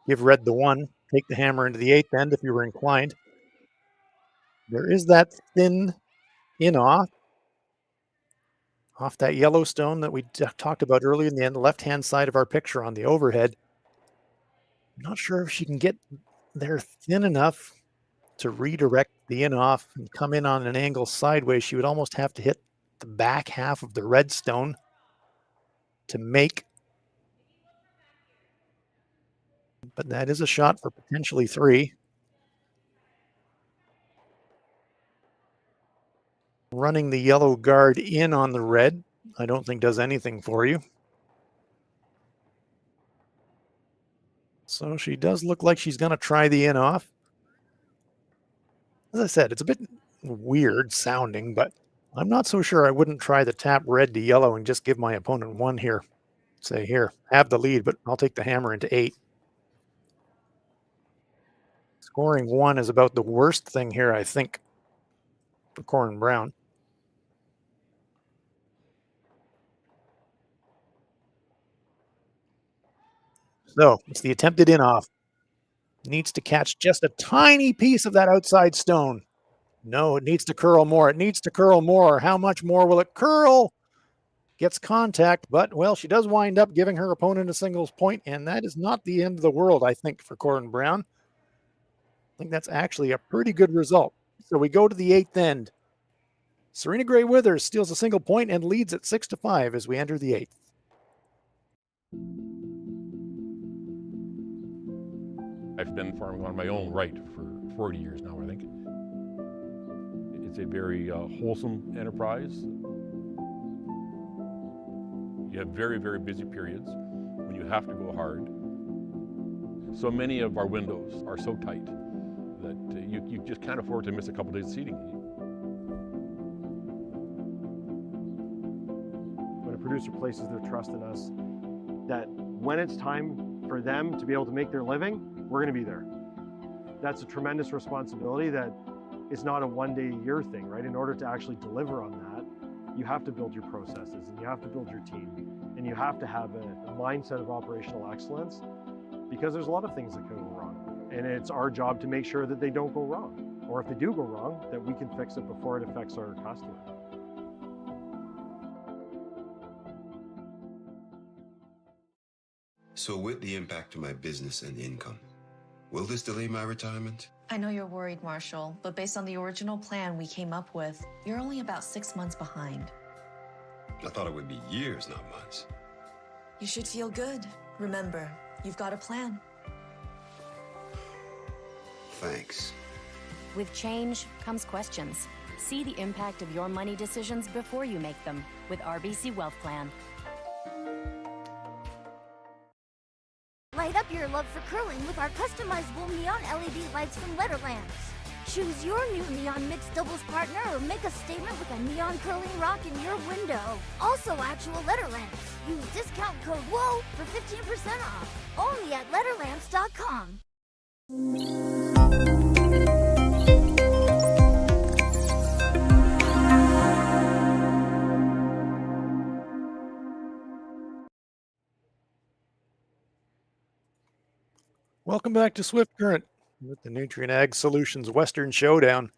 give red the one, take the hammer into the eighth end if you were inclined. There is that thin in off that yellow stone that we talked about earlier in the left-hand side of our picture on the overhead. I'm not sure if she can get there thin enough to redirect the in off and come in on an angle sideways. She would almost have to hit the back half of the red stone to make. But that is a shot for potentially three. Running the yellow guard in on the red, I don't think does anything for you. So she does look like she's going to try the in off. As I said, it's a bit weird sounding, but I'm not so sure I wouldn't try the tap red to yellow and just give my opponent one here. Say, here, have the lead, but I'll take the hammer into 8. Scoring 1 is about the worst thing here, I think, for Corryn Brown. So it's the attempted in off. Needs to catch just a tiny piece of that outside stone. No, it needs to curl more. It needs to curl more. How much more will it curl? Gets contact, but, well, she does wind up giving her opponent a singles point, and that is not the end of the world, I think, for Corryn Brown. I think that's actually a pretty good result. So we go to the 8th end. Serena Gray Withers steals a single point and leads at 6-5 as we enter the 8th. I've been farming on my own right for 40 years now, I think. It's a very wholesome enterprise. You have very, very busy periods when you have to go hard. So many of our windows are so tight that you just can't afford to miss a couple days of seeding. When a producer places their trust in us, that when it's time for them to be able to make their living, we're going to be there. That's a tremendous responsibility that is not a one-day-a-year thing, right? In order to actually deliver on that, you have to build your processes and you have to build your team and you have to have a mindset of operational excellence, because there's a lot of things that can go wrong. And it's our job to make sure that they don't go wrong. Or if they do go wrong, that we can fix it before it affects our customer. So with the impact to my business and income, will this delay my retirement? I know you're worried, Marshall, but based on the original plan we came up with, you're only about 6 months behind. I thought it would be years, not months. You should feel good. Remember, you've got a plan. Thanks. With change comes questions. See the impact of your money decisions before you make them with RBC Wealth Plan. Light up your love for curling with our customizable neon LED lights from Letterlands. Choose your new neon mixed doubles partner or make a statement with a neon curling rock in your window. Also actual Letterlands. Use discount code WHOA for 15% off. Only at Letterlands.com. Welcome back to Swift Current with the Nutrien Ag Solutions Western Showdown.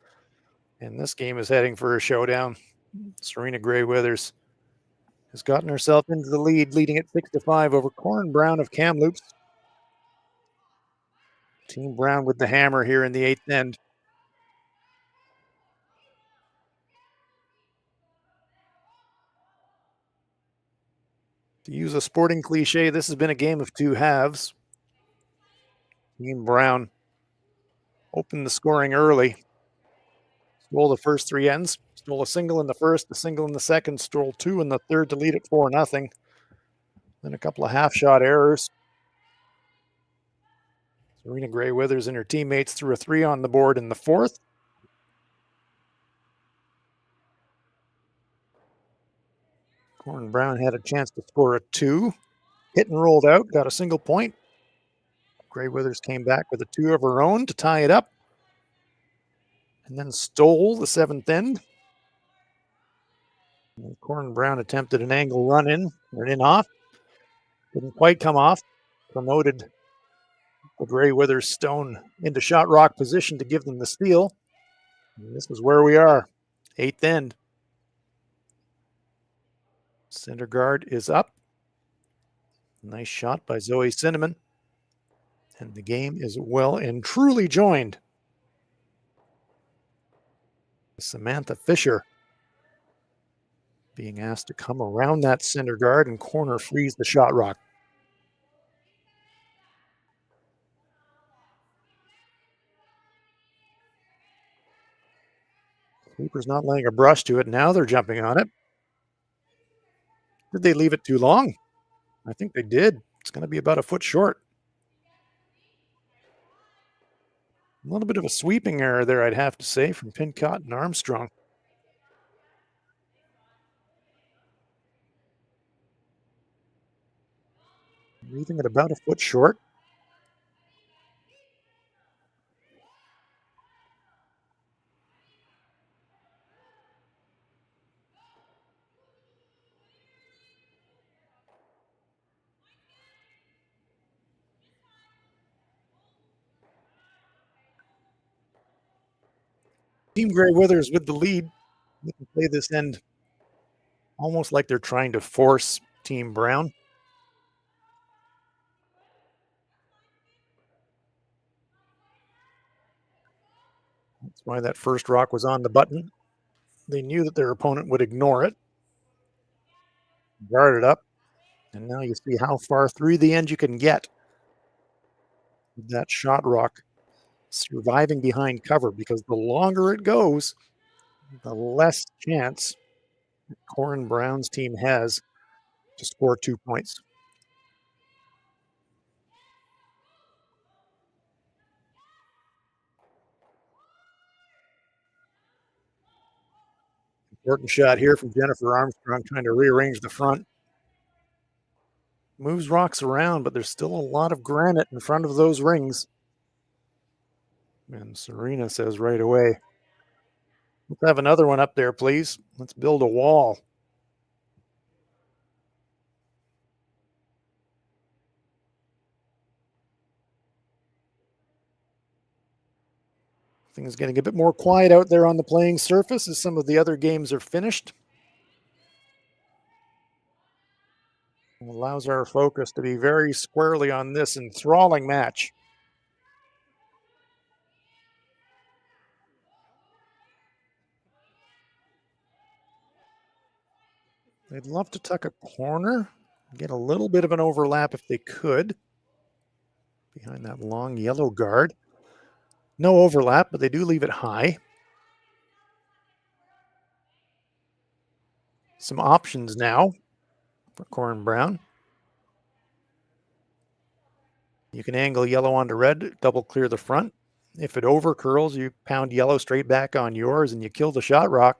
And this game is heading for a showdown. Serena Gray Withers has gotten herself into the lead, leading at 6-5 over Corryn Brown of Kamloops. Team Brown with the hammer here in the 8th end. To use a sporting cliche, this has been a game of two halves. Team Brown opened the scoring early. Stole the first 3 ends. Stole a single in the first, a single in the second, stole 2 in the third to lead it 4-0. Then a couple of half-shot errors. Serena Gray Withers and her teammates threw a 3 on the board in the fourth. Corryn Brown had a chance to score a 2. Hit and rolled out, got a single point. Gray Withers came back with a 2 of her own to tie it up. And then stole the 7th end. And Corryn Brown attempted an angle run in, or in off. Didn't quite come off. Promoted the Gray Withers stone into shot rock position to give them the steal. And this is where we are, 8th end. Center guard is up. Nice shot by Zoe Cinnamon. And the game is well and truly joined. Samantha Fisher being asked to come around that center guard and corner freeze the shot rock. Sweeper's not laying a brush to it. Now they're jumping on it. Did they leave it too long? I think they did. It's going to be about a foot short. A little bit of a sweeping error there, I'd have to say, from Pincott and Armstrong. Leaving it about a foot short. Team Gray Withers with the lead. They can play this end almost like they're trying to force Team Brown. That's why that first rock was on the button. They knew that their opponent would ignore it. Guard it up. And now you see how far through the end you can get with that shot rock surviving behind cover, because the longer it goes, the less chance Corryn Brown's team has to score 2 points. Important shot here from Jennifer Armstrong, trying to rearrange the front. Moves rocks around, but there's still a lot of granite in front of those rings. And Serena says right away, let's have another one up there, please. Let's build a wall. Things getting a bit more quiet out there on the playing surface as some of the other games are finished. It allows our focus to be very squarely on this enthralling match. They'd love to tuck a corner, get a little bit of an overlap if they could, behind that long yellow guard. No overlap, but they do leave it high. Some options now for Corryn Brown. You can angle yellow onto red, double clear the front. If it over curls, you pound yellow straight back on yours and you kill the shot rock.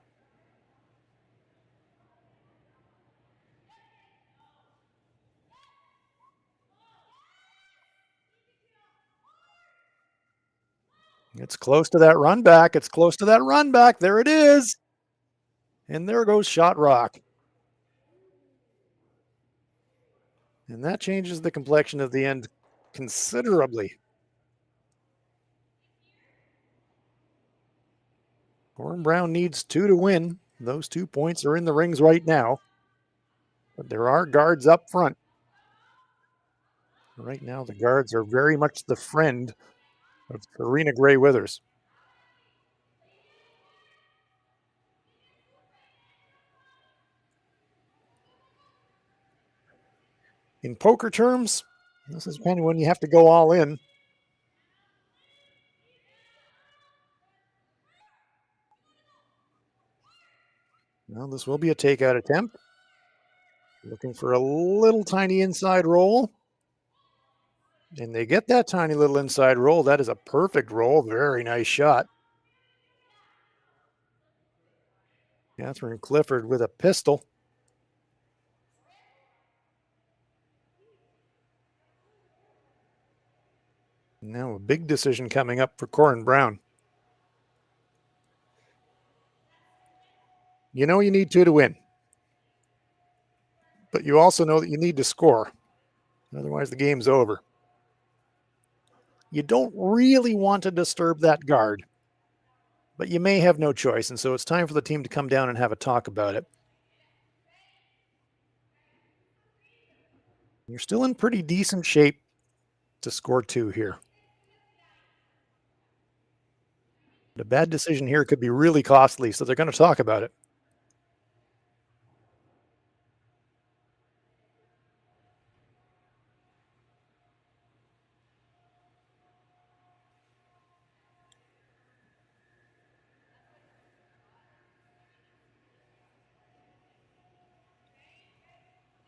It's close to that run back. It's close to that run back. There it is. And there goes shot rock. And that changes the complexion of the end considerably. Corryn Brown needs 2 to win. Those 2 points are in the rings right now. But there are guards up front. Right now, the guards are very much the friend of Serena Gray Withers. In poker terms, this is kind of when you have to go all in. Now this will be a takeout attempt. Looking for a little tiny inside roll. And they get that tiny little inside roll. That is a perfect roll. Very nice shot. Catherine Clifford with a pistol. Now a big decision coming up for Corryn Brown. You know you need two to win. But you also know that you need to score. Otherwise the game's over. You don't really want to disturb that guard. But you may have no choice, and so it's time for the team to come down and have a talk about it. You're still in pretty decent shape to score two here. A bad decision here could be really costly, so they're going to talk about it.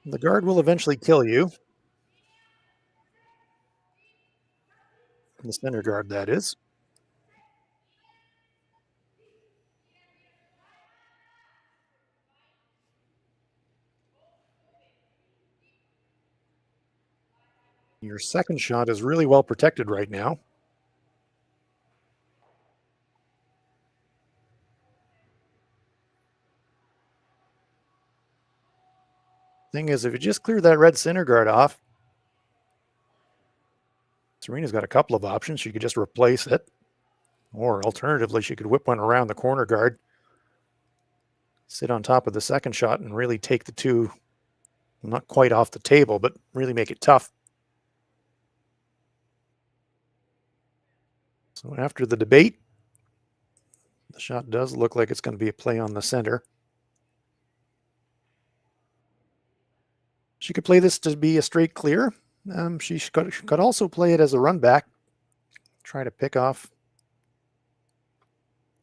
The guard will eventually kill you. The center guard, that is. Your second shot is really well protected right now. Thing is, if you just clear that red center guard off, Serena's got a couple of options. She could just replace it, or alternatively, she could whip one around the corner guard, sit on top of the second shot, and really take the two, not quite off the table, but really make it tough. So after the debate, the shot does look like it's going to be a play on the center. She could play this to be a straight clear. She could also play it as a run back. Try to pick off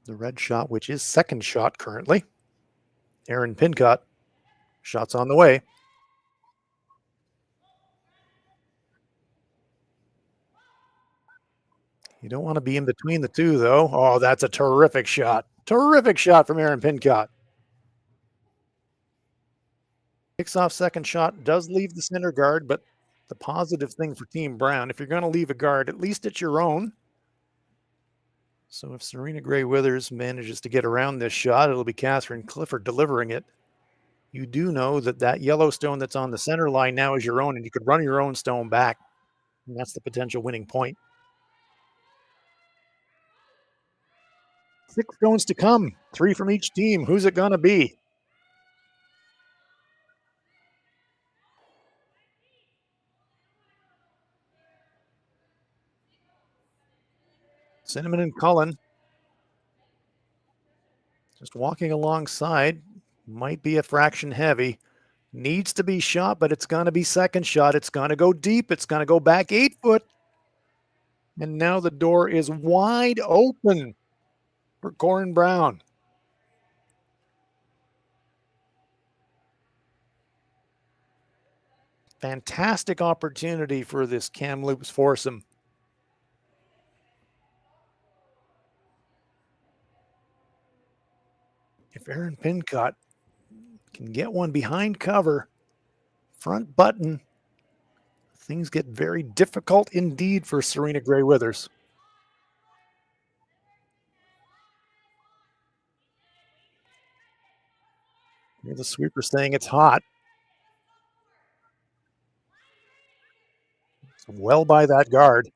the red shot, which is second shot currently. Erin Pincott, shots on the way. You don't want to be in between the two, though. Oh, that's a terrific shot. Terrific shot from Erin Pincott. Picks off second shot, does leave the center guard, but the positive thing for Team Brown, if you're going to leave a guard, at least it's your own. So if Serena Gray Withers manages to get around this shot, it'll be Catherine Clifford delivering it. You do know that that yellow stone that's on the center line now is your own, and you could run your own stone back. And that's the potential winning point. 6 stones to come, 3 from each team. Who's it going to be? Cinnamon and Cullen just walking alongside. Might be a fraction heavy. Needs to be shot, but it's going to be second shot. It's going to go deep. It's going to go back 8 foot. And now the door is wide open for Corryn Brown. Fantastic opportunity for this Kamloops foursome. If Erin Pincott can get one behind cover, front button, things get very difficult indeed for Serena Gray Withers. Here's the sweeper saying it's hot. It's well by that guard.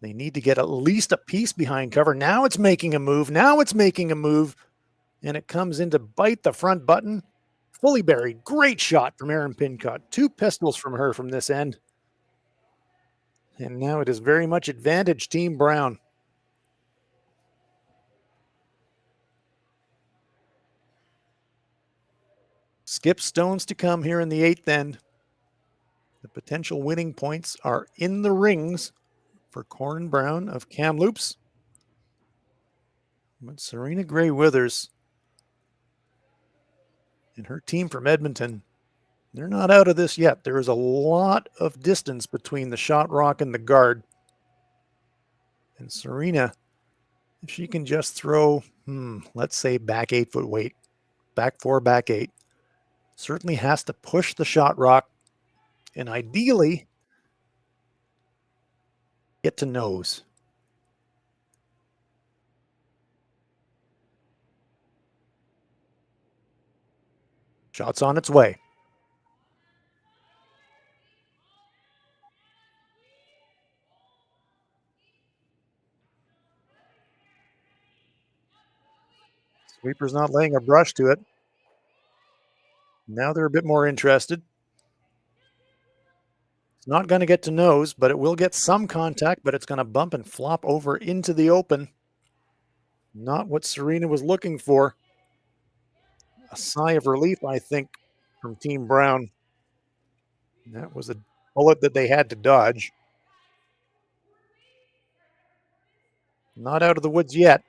They need to get at least a piece behind cover. Now it's making a move. Now it's making a move. And it comes in to bite the front button. fully buried. Great shot from Erin Pincott. 2 pistols from her from this end. And now it is very much advantage Team Brown. Skip stones to come here in the 8th end. The potential winning points are in the rings for Corryn Brown of Kamloops. But Serena Gray Withers and her team from Edmonton, they're not out of this yet. There is a lot of distance between the shot rock and the guard. And Serena, if she can just throw, let's say back 8-foot weight, back 4, back 8, certainly has to push the shot rock and ideally get to nose. Shot's on its way. Sweeper's not laying a brush to it. Now they're a bit more interested. It's not going to get to nose, but it will get some contact, but it's going to bump and flop over into the open. Not what Serena was looking for. A sigh of relief, I think, from Team Brown. That was a bullet that they had to dodge. Not out of the woods yet.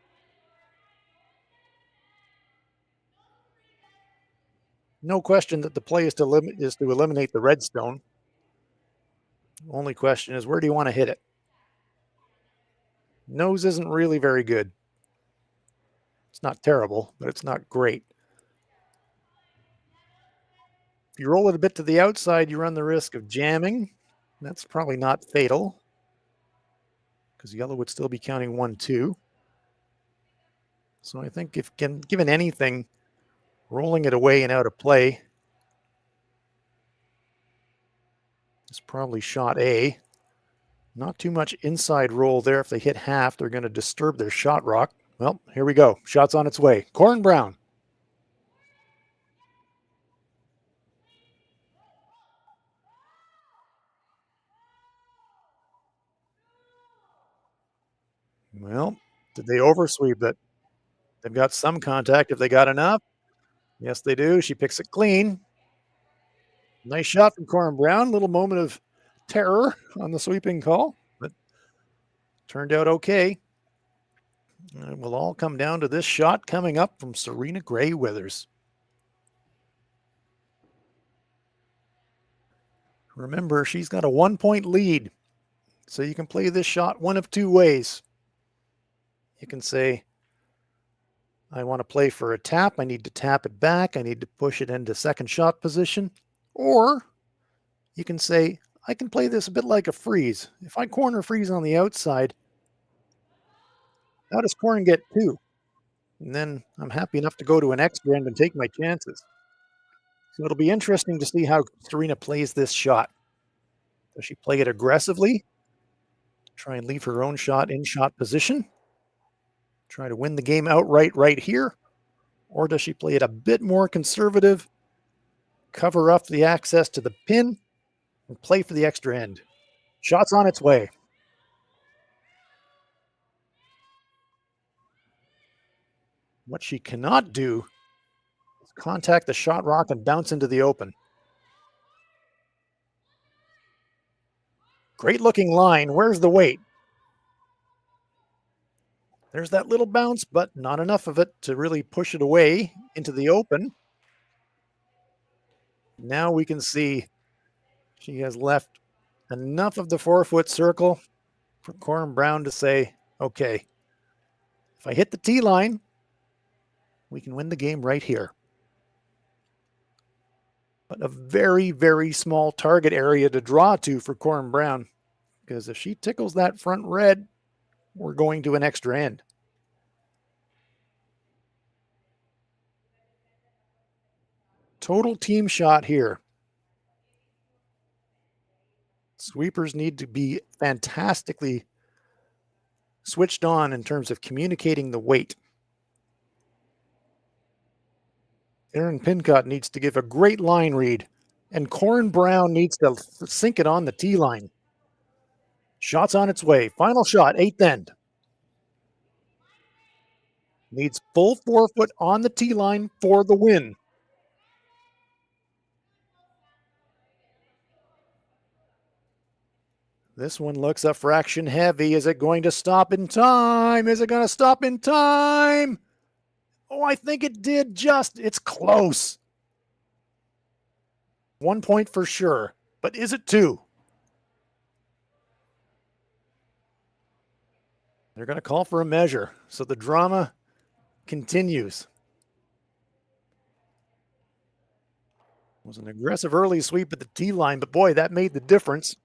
No question that the play is to eliminate the redstone. The only question is, where do you want to hit it? Nose isn't really very good. It's not terrible, but it's not great. If you roll it a bit to the outside, you run the risk of jamming. That's probably not fatal, because yellow would still be counting 1-2. So I think if given anything, rolling it away and out of play is probably shot A. Not too much inside roll there. If they hit half, they're going to disturb their shot rock. Well, here we go. Shot's on its way. Corryn Brown. Well, did they oversweep it? They've got some contact if they got enough. Yes, they do. She picks it clean. Nice shot from Corryn Brown. Little moment of terror on the sweeping call, but turned out okay. It will all come down to this shot coming up from Serena Gray Withers. Remember, she's got a 1-point lead, so you can play this shot one of 2 ways. You can say, I want to play for a tap. I need to tap it back. I need to push it into second shot position. Or you can say, I can play this a bit like a freeze. If I corner freeze on the outside, how does Corryn get 2? And then I'm happy enough to go to an extra end and take my chances. So it'll be interesting to see how Serena plays this shot. Does she play it aggressively? Try and leave her own shot in shot position? Try to win the game outright right here? Or does she play it a bit more conservative, cover up the access to the pin, and play for the extra end? Shot's on its way. What she cannot do is contact the shot rock and bounce into the open. Great looking line. Where's the weight? There's that little bounce, but not enough of it to really push it away into the open. Now we can see she has left enough of the 4-foot circle for Corryn Brown to say, okay, if I hit the tee line, we can win the game right here. But a very, very small target area to draw to for Corryn Brown, because if she tickles that front red, we're going to an extra end. Total team shot here. Sweepers need to be fantastically switched on in terms of communicating the weight. Aaron Pincott needs to give a great line read, and Corryn Brown needs to sink it on the tee line. Shot's on its way. Final shot, 8th end. Needs full 4-foot on the tee line for the win. This one looks a fraction heavy. Is it going to stop in time? Is it going to stop in time? Oh, I think it did just. It's close. 1 point for sure. But is it 2? They're going to call for a measure. So the drama continues. It was an aggressive early sweep at the tee line, but boy, that made the difference.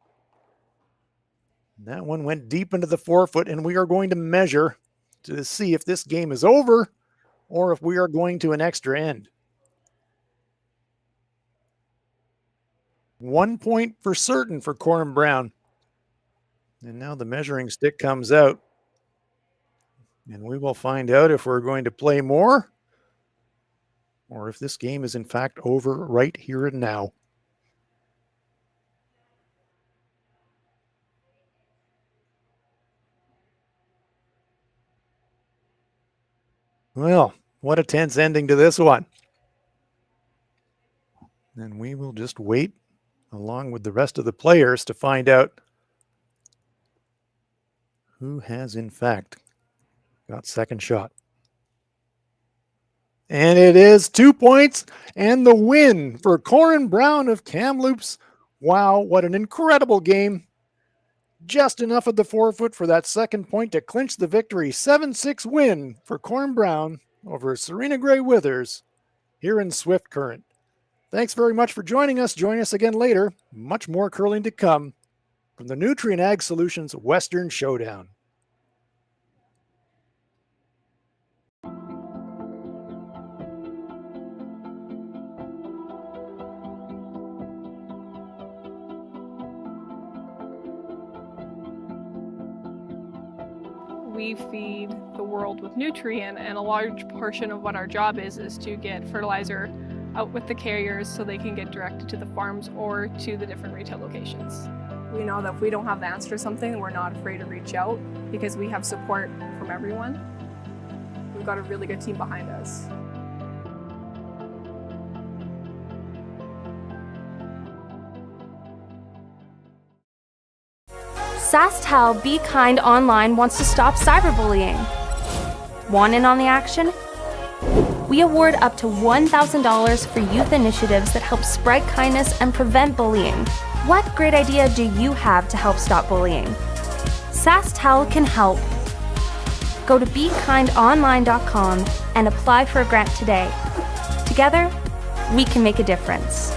That one went deep into the 4-foot, and we are going to measure to see if this game is over or if we are going to an extra end. 1 point for certain for Corryn Brown. And now the measuring stick comes out. And we will find out if we're going to play more or if this game is in fact over right here and now. Well, what a tense ending to this one. And we will just wait along with the rest of the players to find out who has in fact got second shot. And it is 2 points and the win for Corryn Brown of Kamloops. Wow, what an incredible game. Just enough of the 4-foot for that second point to clinch the victory. 7-6 win for Corryn Brown over Serena Gray Withers here in Swift Current. Thanks very much for joining us. Join us again later. Much more curling to come from the Nutrien Ag Solutions Western Showdown. We feed the world with Nutrien, and a large portion of what our job is to get fertilizer out with the carriers so they can get directed to the farms or to the different retail locations. We know that if we don't have the answer to something, we're not afraid to reach out because we have support from everyone. We've got a really good team behind us. SaskTel Be Kind Online wants to stop cyberbullying. Want in on the action? We award up to $1,000 for youth initiatives that help spread kindness and prevent bullying. What great idea do you have to help stop bullying? SaskTel can help. Go to BeKindOnline.com and apply for a grant today. Together, we can make a difference.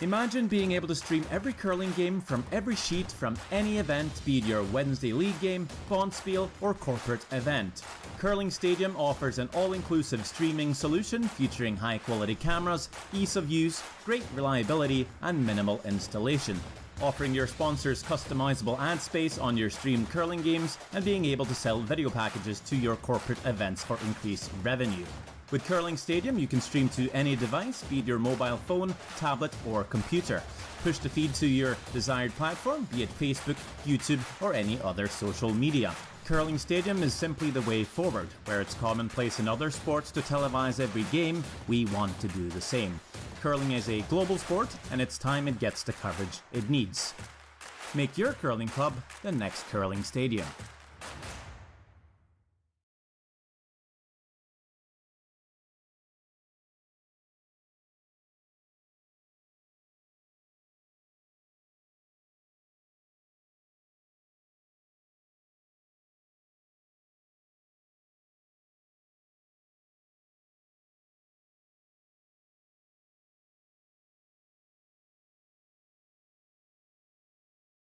Imagine being able to stream every curling game from every sheet from any event, be it your Wednesday league game, bonspiel, or corporate event. Curling Stadium offers an all-inclusive streaming solution featuring high-quality cameras, ease of use, great reliability, and minimal installation. Offering your sponsors customizable ad space on your streamed curling games and being able to sell video packages to your corporate events for increased revenue. With Curling Stadium, you can stream to any device, be it your mobile phone, tablet, or computer. Push the feed to your desired platform, be it Facebook, YouTube, or any other social media. Curling Stadium is simply the way forward. Where it's commonplace in other sports to televise every game, we want to do the same. Curling is a global sport, and it's time it gets the coverage it needs. Make your curling club the next Curling Stadium.